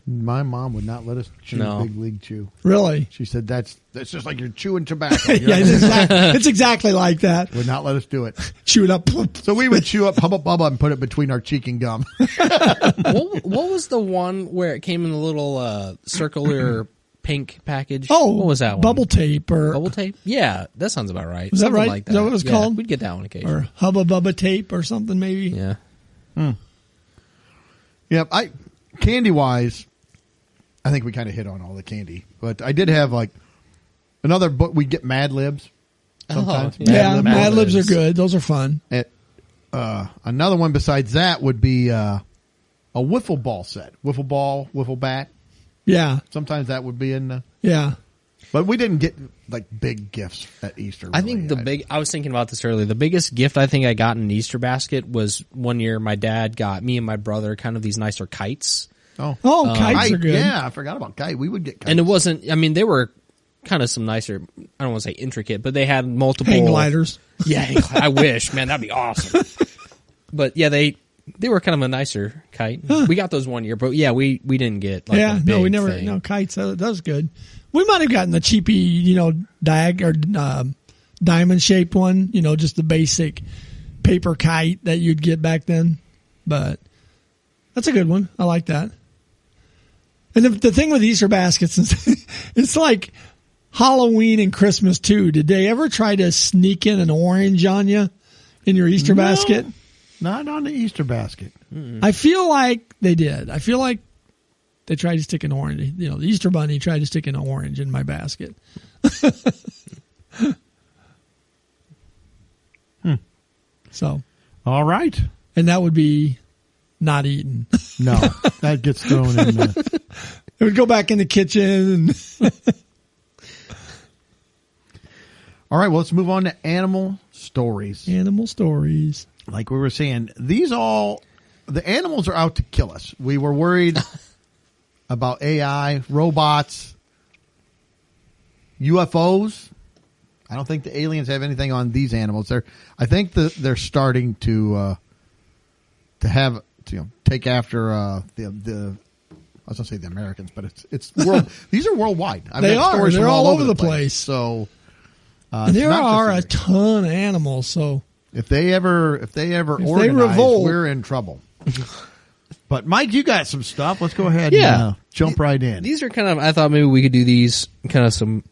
My mom would not let us chew Big League Chew. Really? She said that's just like you're chewing tobacco. Yeah, it's exactly like that. Would not let us do it. Chew it up. So we would chew up Hubba Bubba and put it between our cheek and gum. What was the one where it came in a little circular pink package? Oh, what was that one? Bubble tape or Bubble tape? Yeah, that sounds about right. Is that Something right? Like that. Is that what it was called? We'd get that one occasionally. or Hubba Bubba tape or something maybe. Yeah. Yep. Candy wise, I think we kind of hit on all the candy, but I did have like another book. We get Mad Libs sometimes. Yeah, Mad Libs are good. Those are fun. Another one besides that would be a wiffle ball set. Wiffle ball, wiffle bat. Yeah. Sometimes that would be in. Yeah. But we didn't get like big gifts at Easter. Really. I think I was thinking about this earlier. The biggest gift I think I got in an Easter basket was one year my dad got me and my brother kind of these nicer kites. Oh, kites are good. Yeah, I forgot about kite. We would get kites. And it wasn't, they were kind of some nicer, I don't want to say intricate, but they had multiple. Hang gliders. Yeah, I wish, man, that'd be awesome. But yeah, they were kind of a nicer kite. Huh. We got those one year, but yeah, we didn't get like a big we never, thing. kites. That was good. We might have gotten the cheapy, diamond shaped one, just the basic paper kite that you'd get back then. But that's a good one. I like that. And the thing with Easter baskets is it's like Halloween and Christmas too. Did they ever try to sneak in an orange on you in your Easter basket? Not on the Easter basket. I feel like they did. I feel like they tried to stick an orange. The Easter Bunny tried to stick an orange in my basket. So, all right, and that would be not eaten. No, that gets thrown in. It would go back in the kitchen. All right, well, let's move on to animal stories. Animal stories. Like we were saying, the animals are out to kill us. We were worried about AI, robots, UFOs. I don't think the aliens have anything on these animals. I think they're starting to have take after the I was going to say the Americans, but it's world. These are worldwide. They are. They're all over the place. So there are a ton of animals. So if they ever organize, revolt, we're in trouble. But Mike, you got some stuff. Let's go ahead Yeah. and jump right in. These are kind of, I thought maybe we could do these kind of some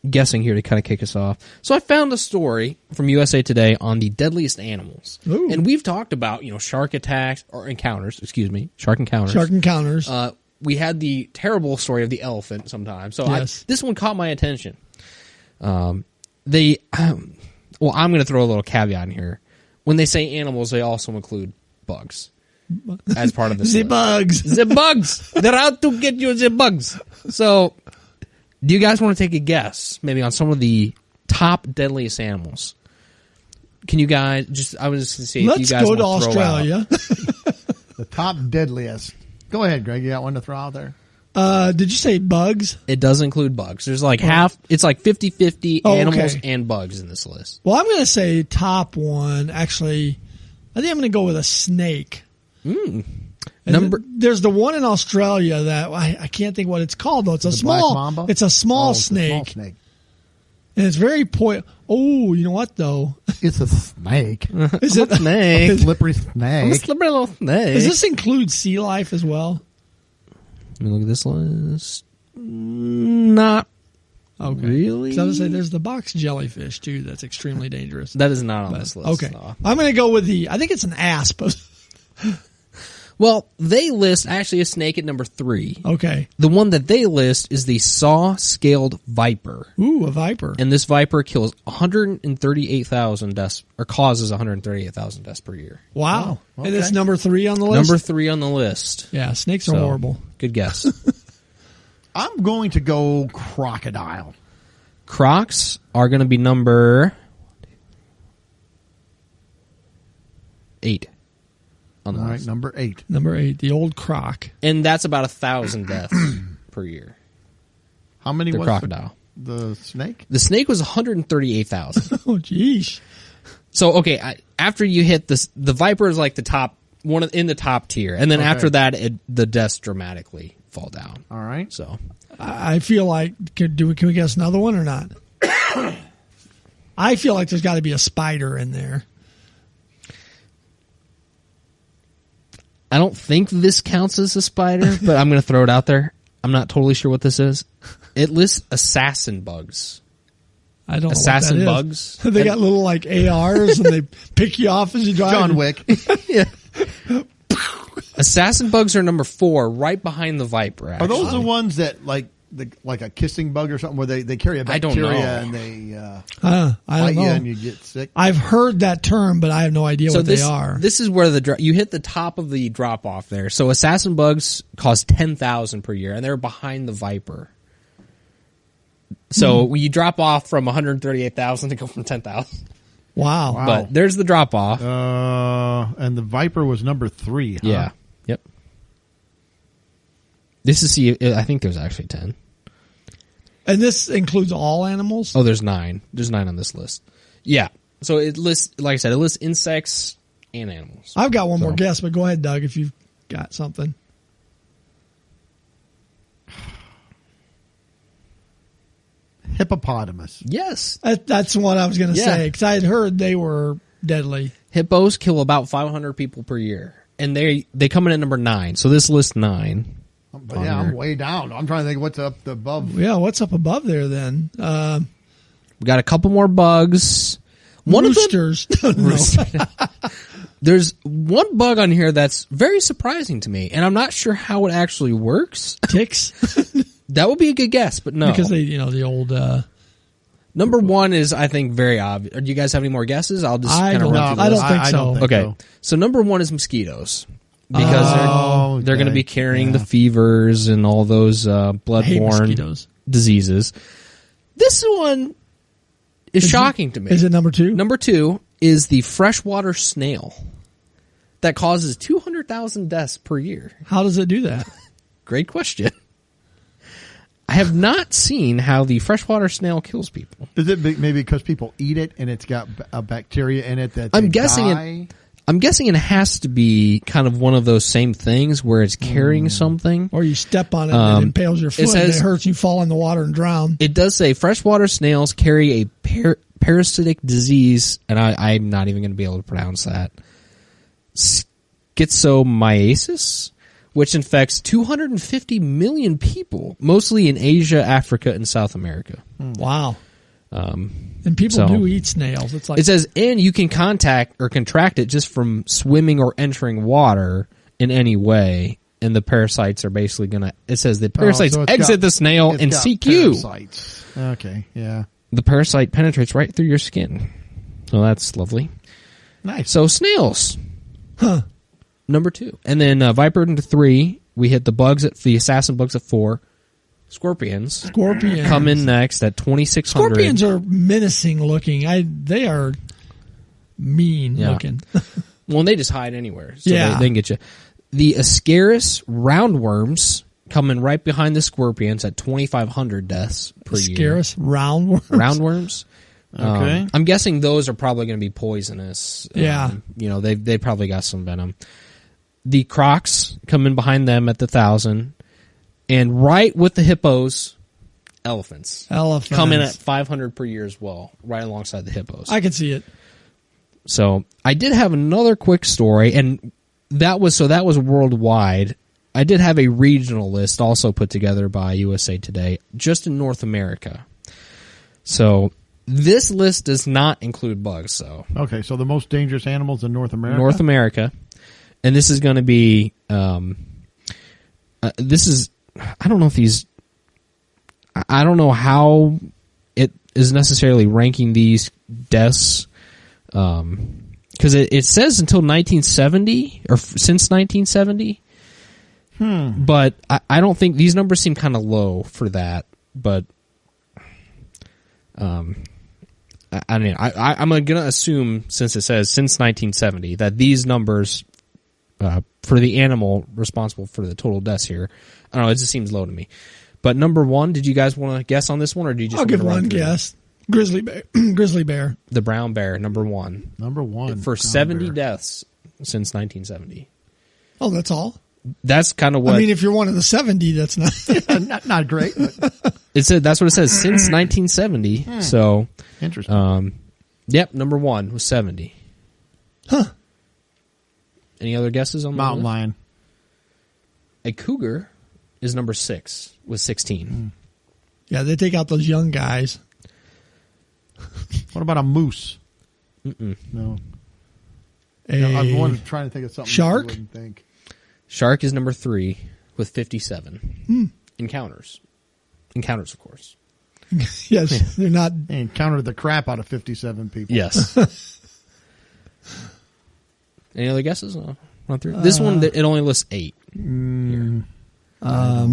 guessing here to kind of kick us off. So I found a story from USA Today on the deadliest animals. Ooh. And we've talked about, shark attacks or encounters, shark encounters. Shark encounters. We had the terrible story of the elephant sometimes. So Yes. this one caught my attention. I'm going to throw a little caveat in here. When they say animals, they also include bugs as part of the The bugs. The bugs. They're out to get you, the bugs. So, do you guys want to take a guess, maybe on some of the top deadliest animals? Can you guys I was just going to see if Let's you guys go want to to throw Australia. The top deadliest. Go ahead, Greg. You got one to throw out there? Did you say bugs? It does include bugs. There's like it's like 50-50 Oh, animals okay. and bugs in this list. Well, I'm going to say top one. Actually, I think I'm going to go with a snake. There's the one in Australia that I can't think what it's called though. It's a The black small. mamba? It's a small It's a snake, small snake. and it's very Oh, you know what though? It's a snake. Is it? Snake. Slippery I'm a snake. slippery little snake. Does this include sea life as well? Let me look at this list. Not Okay. really. So I would say there's the box jellyfish too. That's extremely dangerous. That is not on this list. Okay, No. I'm going to go with I think it's an asp. Well, they list actually a snake at number 3. Okay. The one that they list is the saw-scaled viper. Ooh, a viper. And this viper kills 138,000 deaths, or causes 138,000 deaths per year. Wow. okay. And it's number 3 on the list. Number 3 on the list. Yeah, snakes are So, horrible. Good guess. I'm going to go crocodile. Crocs are going to be number 8 on the All right, list. number 8. Number 8, the old croc. And that's about 1,000 deaths per year. How many The was crocodile. the snake? The snake was 138,000. Oh, geez. So okay, after you hit this, the viper is like the top one in the top tier, and then Okay. after that, the deaths dramatically fall down. All right. So I feel like can we guess another one or not? I feel like there's got to be a spider in there. I don't think this counts as a spider, but I'm going to throw it out there. I'm not totally sure what this is. It lists assassin bugs. I don't Assassin know what that is. bugs? They got little like ARs and they pick you off as you drive. John Wick. Assassin bugs are number 4, right behind the viper. Are Actually. those the ones that like a kissing bug or something where they carry a I don't bacteria know. and they I bite don't you know. and you get sick? I've heard that term, but I have no idea So what they are. This is where you hit the top of the drop off there. So assassin bugs cost 10,000 per year, and they're behind the viper. So when you drop off from 138,000 to go from 10,000. Wow. But there's the drop off. And the viper was number 3. Huh? Yeah. Yep. This is I think there's actually 10. And this includes all animals? Oh, there's 9. There's 9 on this list. Yeah. So it lists, like I said, it lists insects and animals. I've got one more So- guess, but go ahead, Doug, if you've got something. Hippopotamus. Yes. That's what I was going to Yeah. say, because I had heard they were deadly. Hippos kill about 500 people per year. And they come in at number 9. So this lists 9. But yeah, I'm way down. I'm trying to think what's up above. Yeah, what's up above there then? We got a couple more bugs. One roosters. of them, there's one bug on here that's very surprising to me, and I'm not sure how it actually works. Ticks? That would be a good guess, but no. Because they, the old... Number 1 is, I think, very obvious. Do you guys have any more guesses? I'll just I kind of don't run know. through I the don't list. think so. Okay, so number 1 is mosquitoes. Because they're going to okay. be carrying the fevers and all those I hate bloodborne mosquitoes. diseases. This one is shocking to me. Is it number 2? Number 2 is the freshwater snail that causes 200,000 deaths per year. How does it do that? Great question. I have not seen how the freshwater snail kills people. Is it maybe because people eat it and it's got a bacteria in it that I'm they guessing die? I'm guessing it has to be kind of one of those same things where it's carrying something. Or you step on it and it impales your foot and says- it hurts, you fall in the water and drown. It does say freshwater snails carry a parasitic disease, and I'm not even going to be able to pronounce that. schistomiasis, which infects 250 million people, mostly in Asia, Africa, and South America. Wow. And people do eat snails. It's like, it says, and you can contact or contract it just from swimming or entering water in any way. And the parasites are basically going to, it says the parasites exit the snail and seek parasites. You. Okay, yeah. The parasite penetrates right through your skin. So that's lovely. Nice. So snails. Number 2. And then viper into 3. We hit the assassin bugs at 4. Scorpions come in next at 2,600. Scorpions are menacing looking. They are mean looking. Well, and they just hide anywhere. So they can get you. The Ascaris roundworms come in right behind the scorpions at 2,500 deaths per year. Ascaris roundworms? Roundworms. Okay. I'm guessing those are probably going to be poisonous. Yeah. They probably got some venom. The crocs come in behind them at 1,000. And right with the hippos, elephants. Come in at 500 per year as well, right alongside the hippos. I can see it. So I did have another quick story, and that was worldwide. I did have a regional list also put together by USA Today, just in North America. So this list does not include bugs, though. Okay, so the most dangerous animals in North America? North America. And this is going to be... I don't know if these... I don't know how it is necessarily ranking these deaths, because it says until 1970, or since 1970. But I don't think... These numbers seem kind of low for that, but... I mean, I'm going to assume, since it says since 1970, that these numbers... for the animal responsible for the total deaths here, I don't know, it just seems low to me. But number 1, did you guys want to guess on this one, or do you just? I'll give one guess. Grizzly bear. Grizzly bear. The brown bear, number 1. Number 1 for 70 deaths since 1970. Oh, that's all. That's kind of what. I mean, if you're one of the 70, that's not not great. It said that's what it says since 1970. So interesting. Yep, number 1 was 70. Huh. Any other guesses on mountain lion? A cougar is number 6 with 16. Yeah, they take out those young guys. What about a moose? No. I'm trying to think of something. Shark? I wouldn't think. Shark is number 3 with 57. Encounters, of course. Yes, they're not. They encountered the crap out of 57 people. Yes. Any other guesses? I'll run through. This one, it only lists 8. Here. Let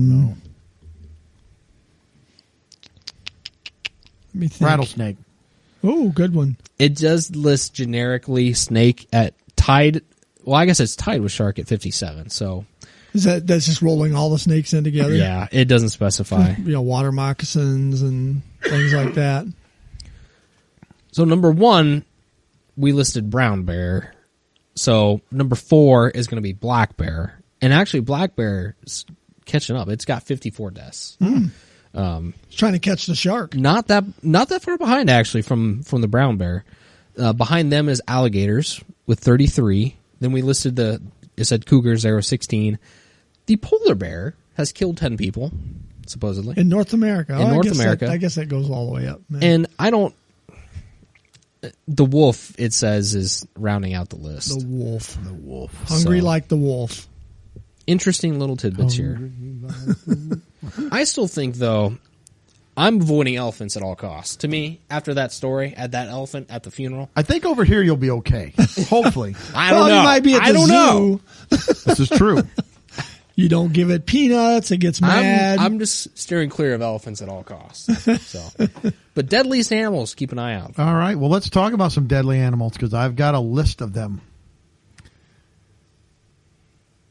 me think. Rattlesnake. Oh, good one. It does list generically snake at tied. Well, I guess it's tied with shark at 57. So that's just rolling all the snakes in together? Yeah, it doesn't specify. Water moccasins and things like that. So number 1, we listed brown bear. So number 4 is going to be black bear, and actually black bear is catching up. It's got 54 deaths. It's trying to catch the shark. Not that far behind actually from the brown bear. Behind them is alligators with 33. Then we listed it said cougars there with 16. The polar bear has killed 10 people supposedly in North America. I guess that goes all the way up. Man. And I don't. The wolf, it says, is rounding out the list. The wolf. Hungry like the wolf. Interesting little tidbits here. I still think, though, I'm avoiding elephants at all costs. To me, after that story, at that elephant at the funeral. I think over here you'll be okay. Hopefully. I don't know. You might be at the zoo. This is true. You don't give it peanuts, it gets mad. I'm just steering clear of elephants at all costs. So, but deadliest animals, keep an eye out. All right. Well, let's talk about some deadly animals because I've got a list of them.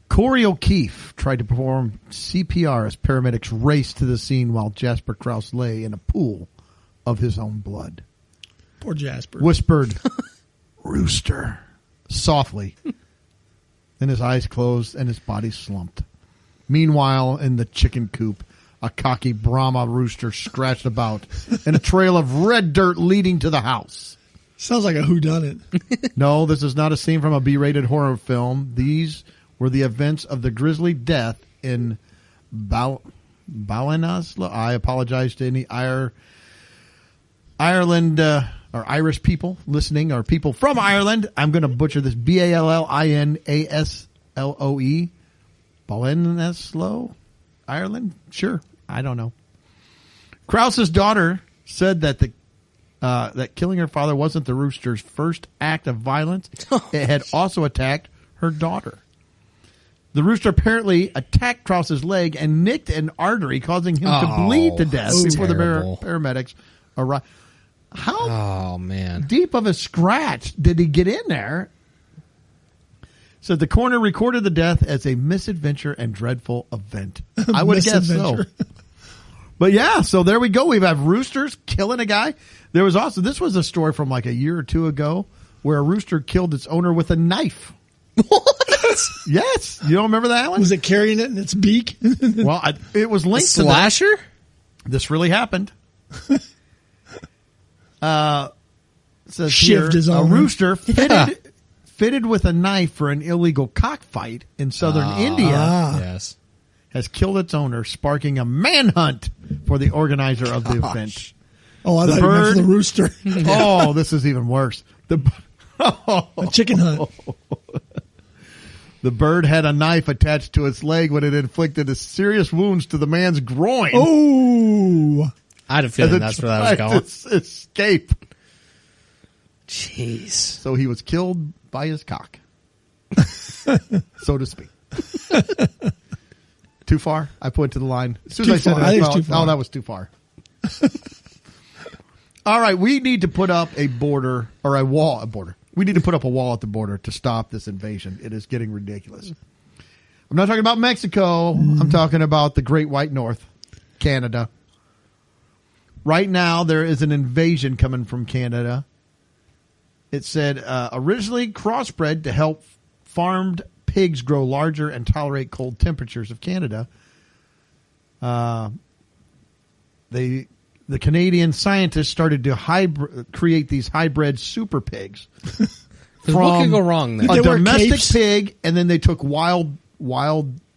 Corey O'Keefe tried to perform CPR as paramedics raced to the scene while Jasper Krause lay in a pool of his own blood. Poor Jasper. Whispered, "Rooster," softly. Then his eyes closed and his body slumped. Meanwhile, in the chicken coop, a cocky Brahma rooster scratched about and a trail of red dirt leading to the house. Sounds like a whodunit. No, this is not a scene from a B-rated horror film. These were the events of the grisly death in Ballinasloe. I apologize to any Ireland or Irish people listening, or people from Ireland. I'm going to butcher this. Ballinasloe. Ballinasloe, Ireland? Sure. I don't know. Krause's daughter said that that killing her father wasn't the rooster's first act of violence. It had also attacked her daughter. The rooster apparently attacked Krause's leg and nicked an artery, causing him to bleed to death before terrible. the paramedics arrived. How deep of a scratch did he get in there? So the coroner recorded the death as a misadventure and dreadful event. I would guess so. But yeah, so there we go. We have roosters killing a guy. There was also, this was a story from like a year or two ago where a rooster killed its owner with a knife. What? Yes. You don't remember that one? Was it carrying it in its beak? Well, it was linked to Slasher? This really happened. Says Shivved his a owner. rooster fitted with a knife for an illegal cockfight in southern India Yes. has killed its owner, sparking a manhunt for the organizer of the event. Oh, I The thought you meant for bird- the rooster. Oh, this is even worse. A chicken hunt. The bird had a knife attached to its leg when it inflicted serious wounds to the man's groin. Oh. I had a as feeling it that's where that was tried going. to escape. Jeez. So he was killed by his cock, so to speak. Too far? I pointed to the line. As soon as Too I said far. it, I think it's felt- too far. Oh, that was too far. All right, we need to put up a border or a border. We need to put up a wall at the border to stop this invasion. It is getting ridiculous. I'm not talking about Mexico. I'm talking about the Great White North, Canada. Right now, there is an invasion coming from Canada. It said originally crossbred to help farmed pigs grow larger and tolerate cold temperatures of Canada. The Canadian scientists started to create these hybrid super pigs. 'Cause what could go wrong there? They A wear domestic capes? pig, and then they took wild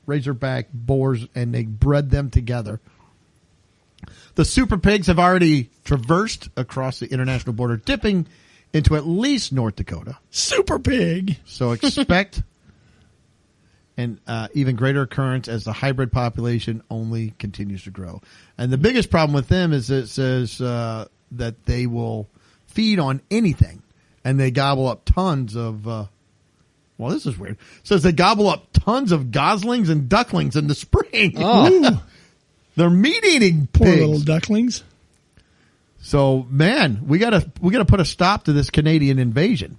razorback boars and they bred them together. The super pigs have already traversed across the international border, dipping into at least North Dakota. Super pig. So expect an even greater occurrence as the hybrid population only continues to grow. And the biggest problem with them is it says that they will feed on anything, and they gobble up tons of. Well, this is weird. It says they gobble up tons of goslings and ducklings in the spring. Ooh, They're meat-eating poor pigs. little ducklings. So, man, we gotta put a stop to this Canadian invasion.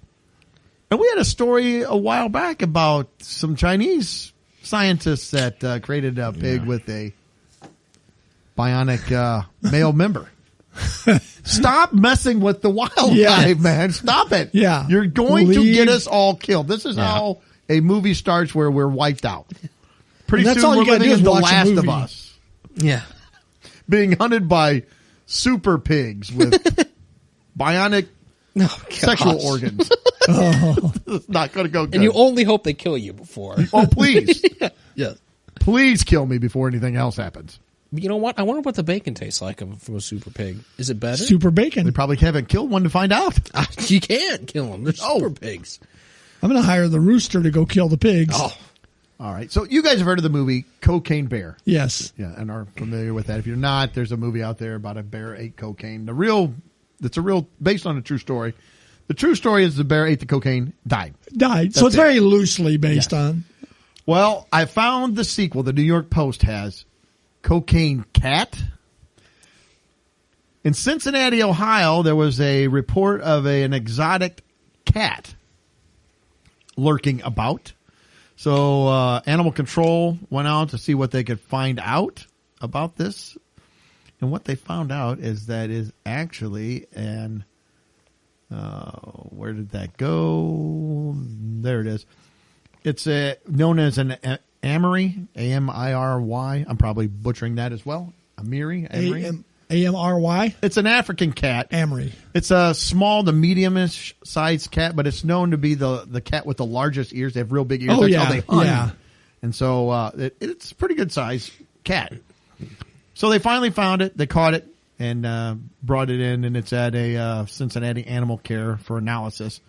And we had a story a while back about some Chinese scientists that created a pig with a bionic male member. Stop messing with the wildlife, Yeah. man. Stop it. Yeah. You're going to Leave- get us all killed. This is how a movie starts where we're wiped out. Pretty And that's soon all you we're gotta living do is in The watch a Last of movie. Us. Yeah. Being hunted by super pigs with bionic Oh, gosh. sexual organs. It's not going to go good. And you only hope they kill you before. Oh, please. Yeah. Please kill me before anything else happens. You know what? I wonder what the bacon tastes like from a super pig. Is it better? Super They bacon. probably haven't killed one to find out. You can't kill them. They're Oh. super pigs. I'm going to hire the rooster to go kill the pigs. Oh. All right. So you guys have heard of the movie Cocaine Bear. Yes. Yeah, and are familiar with that. If you're not, there's a movie out there about a bear ate cocaine. Based on a true story. The true story is the bear ate the cocaine, died. Died. So That's it's it. very loosely based on. Well, I found the sequel. The New York Post has Cocaine Cat. In Cincinnati, Ohio, there was a report of an exotic cat lurking about. So animal control went out to see what they could find out about this. And what they found out is that is actually an where did that go? There it is. It's known as an Amiri, A-M-I-R-Y. I'm probably butchering that as well. Amiri. Amry. It's an African cat. Amry. It's a small to medium-ish sized cat, but it's known to be the cat with the largest ears. They have real big ears. Oh, That's yeah. how they hunt. Yeah. And so it's a pretty good size cat. So they finally found it. They caught it and brought it in, and it's at a Cincinnati Animal Care for analysis.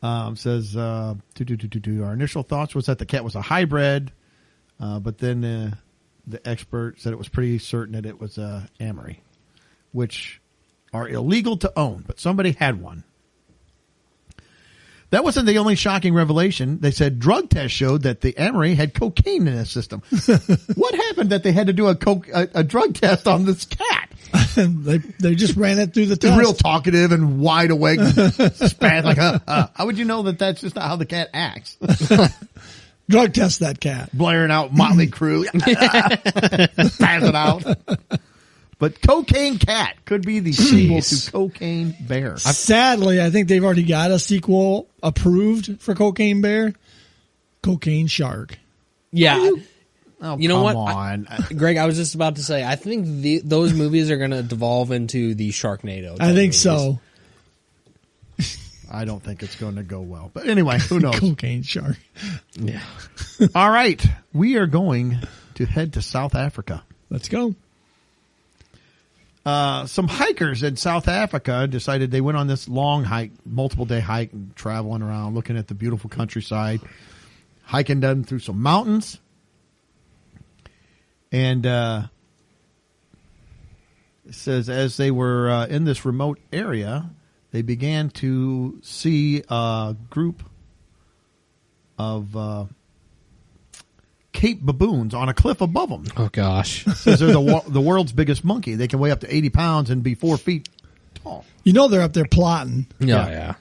Says, our initial thoughts was that the cat was a hybrid, but then the expert said it was pretty certain that it was Amry, which are illegal to own, but somebody had one. That wasn't the only shocking revelation. They said drug tests showed that the Amry had cocaine in his system. What happened that they had to do a drug test on this cat? they just ran it through the test. Real talkative and wide awake, and spat like, how would you know that that's just not how the cat acts? Drug test that cat. Blaring out Motley Crue, spazzing out. But Cocaine Cat could be the sequel to Cocaine Bear. Sadly, I think they've already got a sequel approved for Cocaine Bear. Cocaine Shark. Yeah. Oh, You know come what? on. Greg, I was just about to say, I think those movies are going to devolve into the Sharknado. I think movies. so. I don't think it's going to go well. But anyway, who knows? Cocaine Shark. Yeah. All right. We are going to head to South Africa. Let's go. Some hikers in South Africa decided they went on this long hike, multiple day hike, and traveling around, looking at the beautiful countryside, hiking down through some mountains. And it says as they were in this remote area, they began to see a group of Cape baboons on a cliff above them. Oh, gosh. Says they're the world's biggest monkey. They can weigh up to 80 pounds and be 4 feet tall. You know they're up there plotting. Yeah.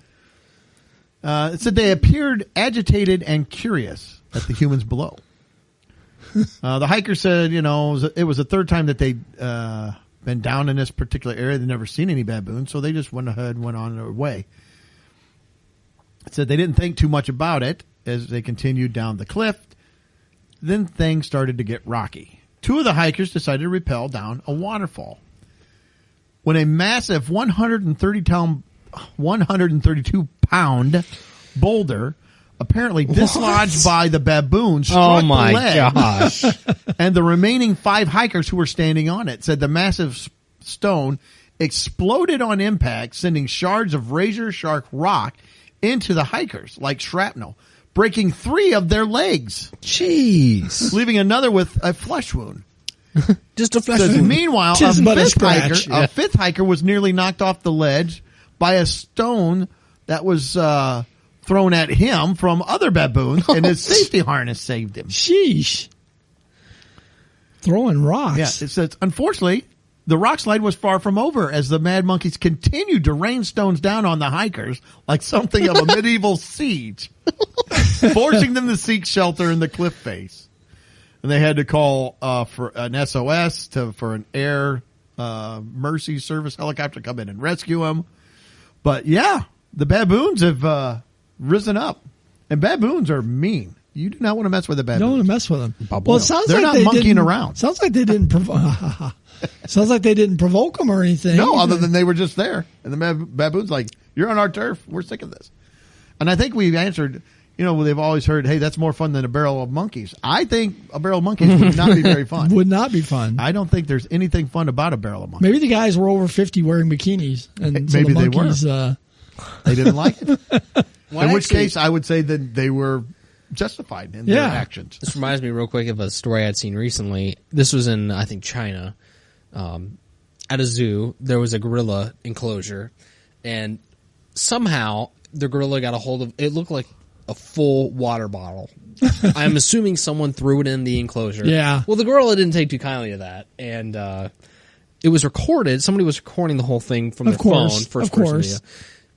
It said they appeared agitated and curious at the humans below. The hiker said, it was the third time that they'd been down in this particular area. They'd never seen any baboons, so they just went ahead and went on their way. It said they didn't think too much about it as they continued down the cliff. Then things started to get rocky. Two of the hikers decided to rappel down a waterfall. When a massive 132-pound boulder, apparently dislodged by the baboon, struck the leg. Gosh. And the remaining 5 hikers who were standing on it said the massive stone exploded on impact, sending shards of razor sharp rock into the hikers like shrapnel, breaking 3 of their legs. Jeez. Leaving another with a flesh wound. Just a flesh wound. Meanwhile, a fifth hiker was nearly knocked off the ledge by a stone that was thrown at him from other baboons, and his safety harness saved him. Sheesh. Throwing rocks. Yeah, it says, unfortunately, the rock slide was far from over as the mad monkeys continued to rain stones down on the hikers like something of a medieval siege, forcing them to seek shelter in the cliff face. And they had to call for an SOS for an air mercy service helicopter to come in and rescue them. But yeah, the baboons have risen up, and baboons are mean. You do not want to mess with a baboon. You don't want to mess with them. Well, it sounds they're like not monkeying around. Sounds like they didn't. Sounds like they didn't provoke them or anything. No, other than they were just there, and the baboon's like, "You're on our turf. We're sick of this." And I think we've answered. They've always heard, "Hey, that's more fun than a barrel of monkeys." I think a barrel of monkeys would not be very fun. Would not be fun. I don't think there's anything fun about a barrel of monkeys. Maybe the guys were over 50 wearing bikinis, and so maybe the monkeys, they were. They didn't like it. Well, in which case, I would say that they were justified in their actions. This reminds me real quick of a story I'd seen recently. This was in, I think, China. At a zoo, there was a gorilla enclosure, and somehow the gorilla got a hold of it. Looked like a full water bottle. I'm assuming someone threw it in the enclosure. Yeah. Well, the gorilla didn't take too kindly to that, and it was recorded. Somebody was recording the whole thing from their phone, first person video.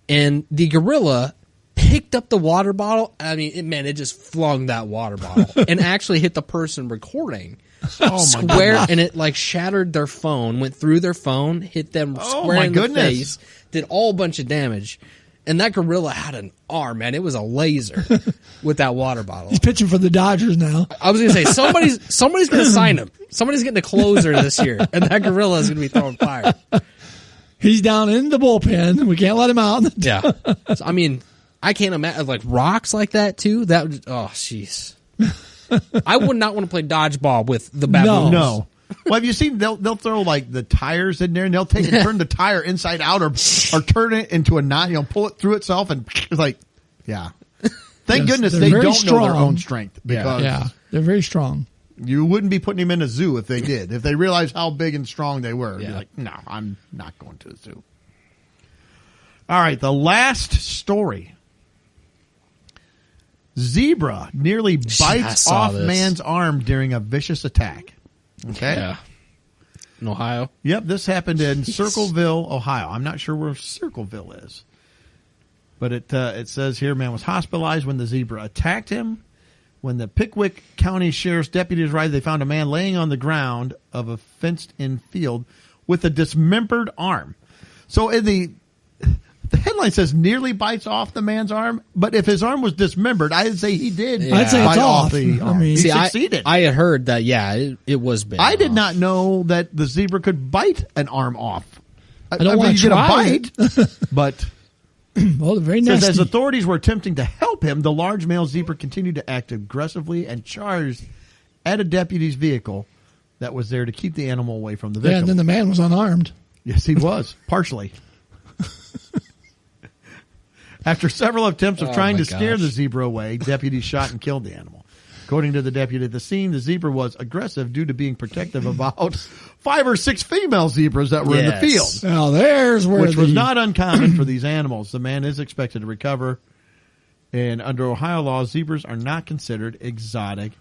And the gorilla picked up the water bottle. I mean, it just flung that water bottle and actually hit the person recording. Square, and it shattered their phone, went through their phone, hit them square in the face, did all a bunch of damage. And that gorilla had an arm, man. It was a laser with that water bottle. He's pitching for the Dodgers now. I was going to say, somebody's going to sign him. Somebody's getting a closer this year, and that gorilla is going to be throwing fire. He's down in the bullpen. We can't let him out. Yeah. So, I mean, I can't imagine, like, rocks like that, too. That would, oh, jeez. I would not want to play dodgeball with the baboons. No. Well, have you seen they'll throw like the tires in there and they'll take and turn the tire inside out or turn it into a knot, pull it through itself and it's like, yeah. Thank goodness they don't know their own strength because they're very strong. You wouldn't be putting him in a zoo if they did. If they realized how big and strong they were, you're like, no, I'm not going to a zoo. All right, the last story. Zebra nearly bites off man's arm during a vicious attack. Okay. Yeah. In Ohio? Yep, this happened in Circleville, Ohio. I'm not sure where Circleville is. But it says here, man was hospitalized when the zebra attacked him. When the Pickwick County Sheriff's deputies arrived, they found a man laying on the ground of a fenced-in field with a dismembered arm. So in the headline says nearly bites off the man's arm, but if his arm was dismembered, I'd say he did. I'd say it's bite off. The arm. He succeeded. I had heard that, it was big. I did not know that the zebra could bite an arm off. I don't want to get a try bite, but well, they're very nasty. says as authorities were attempting to help him, the large male zebra continued to act aggressively and charged at a deputy's vehicle that was there to keep the animal away from the victim. Yeah, and then the man was unarmed. Yes, he was, partially. After several attempts of trying to scare the zebra away, deputies shot and killed the animal. According to the deputy at the scene, the zebra was aggressive due to being protective of about 5 or 6 female zebras that were in the field. Now there's where which was not uncommon for these animals. The man is expected to recover. And under Ohio law, zebras are not considered exotic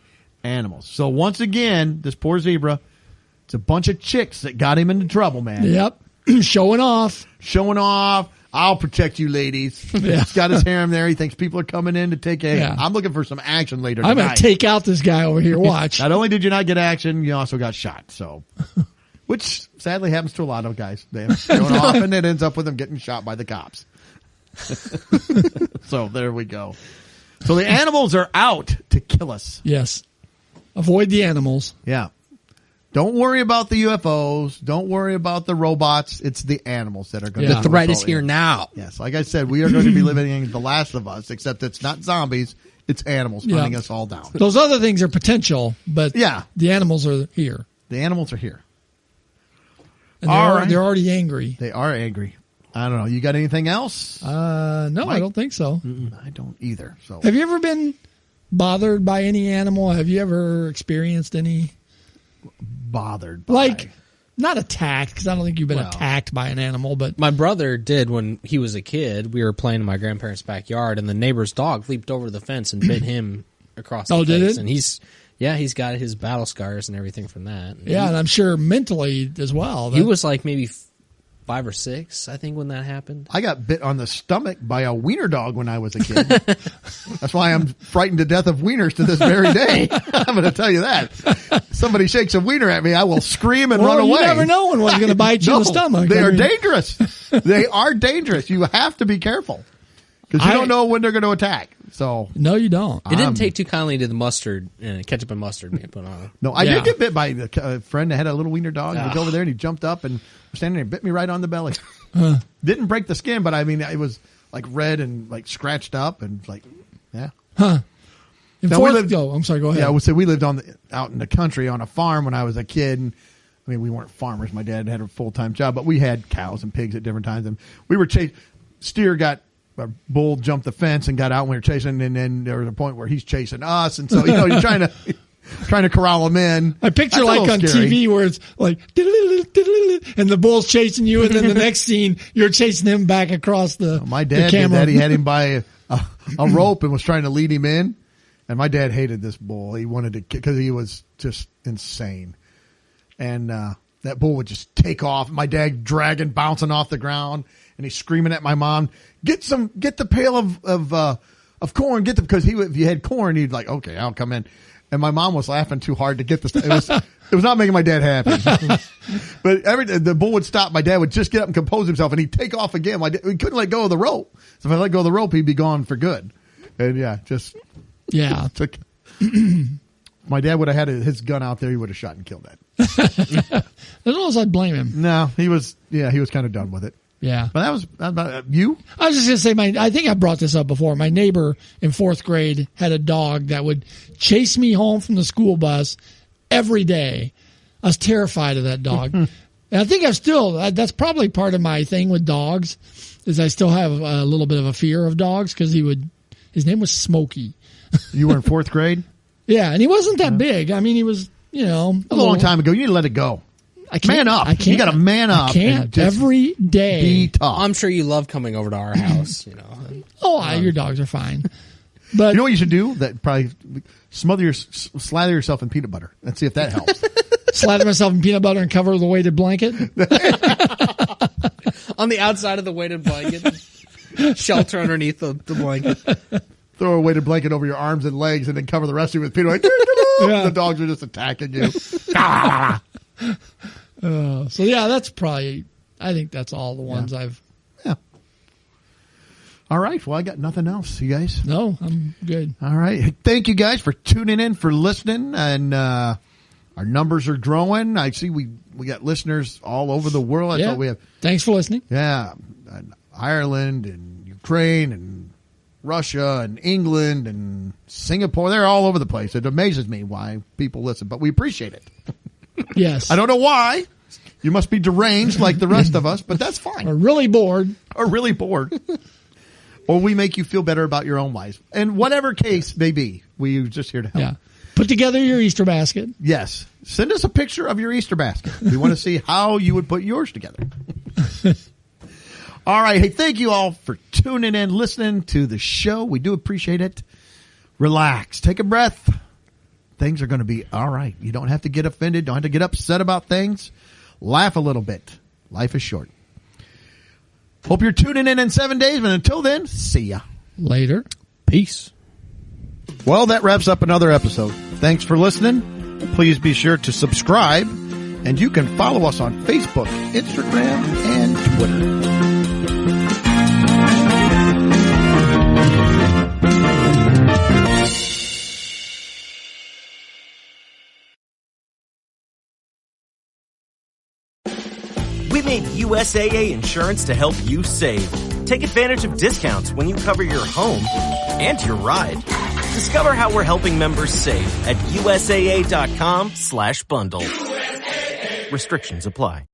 animals. So once again, this poor zebra, it's a bunch of chicks that got him into trouble, man. Yep. Showing off. I'll protect you, ladies. Yeah. He's got his harem there. He thinks people are coming in to take I'm looking for some action later tonight. I'm going to take out this guy over here. Watch. Not only did you not get action, you also got shot. So, which sadly happens to a lot of guys. They're going off and it ends up with them getting shot by the cops. So there we go. So the animals are out to kill us. Yes. Avoid the animals. Yeah. Don't worry about the UFOs. Don't worry about the robots. It's the animals that are going to. The threat is here now. Yes, like I said, we are going to be living in The Last of Us, except it's not zombies. It's animals hunting us all down. Those other things are potential, but the animals are here. The animals are here. And they're already angry. They are angry. I don't know. You got anything else? No, Mike? I don't think so. I don't either. So, have you ever been bothered by any animal? Have you ever experienced any? Bothered by. Like, not attacked, because I don't think you've been attacked by an animal, but my brother did when he was a kid. We were playing in my grandparents' backyard, and the neighbor's dog leaped over the fence and bit him across the face. Did it? And he's got his battle scars and everything from that. And and I'm sure mentally as well. He was like maybe 5 or 6, I think, when that happened. I got bit on the stomach by a wiener dog when I was a kid. That's why I'm frightened to death of wieners to this very day. I'm going to tell you that. Somebody shakes a wiener at me, I will scream and run away. You never know when one's going to bite you in the stomach. They are dangerous. They are dangerous. You have to be careful because you don't know when they're going to attack. So no, you don't. It didn't take too kindly to the mustard and ketchup and mustard being put on. No, I did get bit by a friend that had a little wiener dog. He was over there and he jumped up and was standing there and bit me right on the belly. Didn't break the skin, but I mean, it was like red and like scratched up and like, yeah. Huh. Now, I'm sorry, go ahead. Yeah, I would say we lived out in the country on a farm when I was a kid. And I mean, we weren't farmers. My dad had a full-time job, but we had cows and pigs at different times. And we were a bull jumped the fence and got out and we were chasing, and then there was a point where he's chasing us, and so you're trying to corral him in. I picture like on TV where it's like and the bull's chasing you, and then the next scene you're chasing him back across the my dad did that. He had him by a rope and was trying to lead him in, and my dad hated this bull. He wanted to because he was just insane, and that bull would just take off. My dad dragging, bouncing off the ground, and he's screaming at my mom, get the pail of corn, because if you had corn, he'd like, okay, I'll come in. and my mom was laughing too hard to get this. It was not making my dad happy. But the bull would stop. My dad would just get up and compose himself, and he'd take off again. He couldn't let go of the rope. So if I let go of the rope, he'd be gone for good. And took. My dad would have had his gun out there. He would have shot and killed that. As long as I'd blame him. No, he was kind of done with it. Yeah. But that was about you. I was just going to say, I think I brought this up before. My neighbor in 4th grade had a dog that would chase me home from the school bus every day. I was terrified of that dog. And I think that's probably part of my thing with dogs, is I still have a little bit of a fear of dogs because his name was Smokey. You were in 4th grade? Yeah, and he wasn't that big. I mean, he was, a long time ago. You need to let it go. I can't, man up. I can't. You got to man up. I can't. Every day. Be tough. I'm sure you love coming over to our house. Your dogs are fine. But you know what you should do? That probably slather yourself in peanut butter and see if that helps. Slather myself in peanut butter and cover the weighted blanket. On the outside of the weighted blanket. Shelter underneath the blanket. Throw a weighted blanket over your arms and legs and then cover the rest of you with peanut butter. Yeah. The dogs are just attacking you. That's probably, I think that's all the ones I've. Yeah. All right. Well, I got nothing else, you guys. No, I'm good. All right. Hey, thank you guys for tuning in, for listening, and our numbers are growing. I see we got listeners all over the world. That's all we have. Thanks for listening. Yeah. Ireland and Ukraine and Russia and England and Singapore. They're all over the place. It amazes me why people listen, but we appreciate it. Yes. I don't know why. You must be deranged like the rest of us, but that's fine. Or really bored. Or we make you feel better about your own lives. And whatever case may be, we're just here to help. Yeah. Put together your Easter basket. Yes. Send us a picture of your Easter basket. We want to see how you would put yours together. All right. Hey, thank you all for tuning in, listening to the show. We do appreciate it. Relax. Take a breath. Things are going to be all right. You don't have to get offended. Don't have to get upset about things. Laugh a little bit. Life is short. Hope you're tuning in 7 days. But until then, see ya. Later. Peace. Well, that wraps up another episode. Thanks for listening. Please be sure to subscribe. And you can follow us on Facebook, Instagram, and Twitter. We made USAA Insurance to help you save. Take advantage of discounts when you cover your home and your ride. Discover how we're helping members save at USAA.com/bundle. Restrictions apply.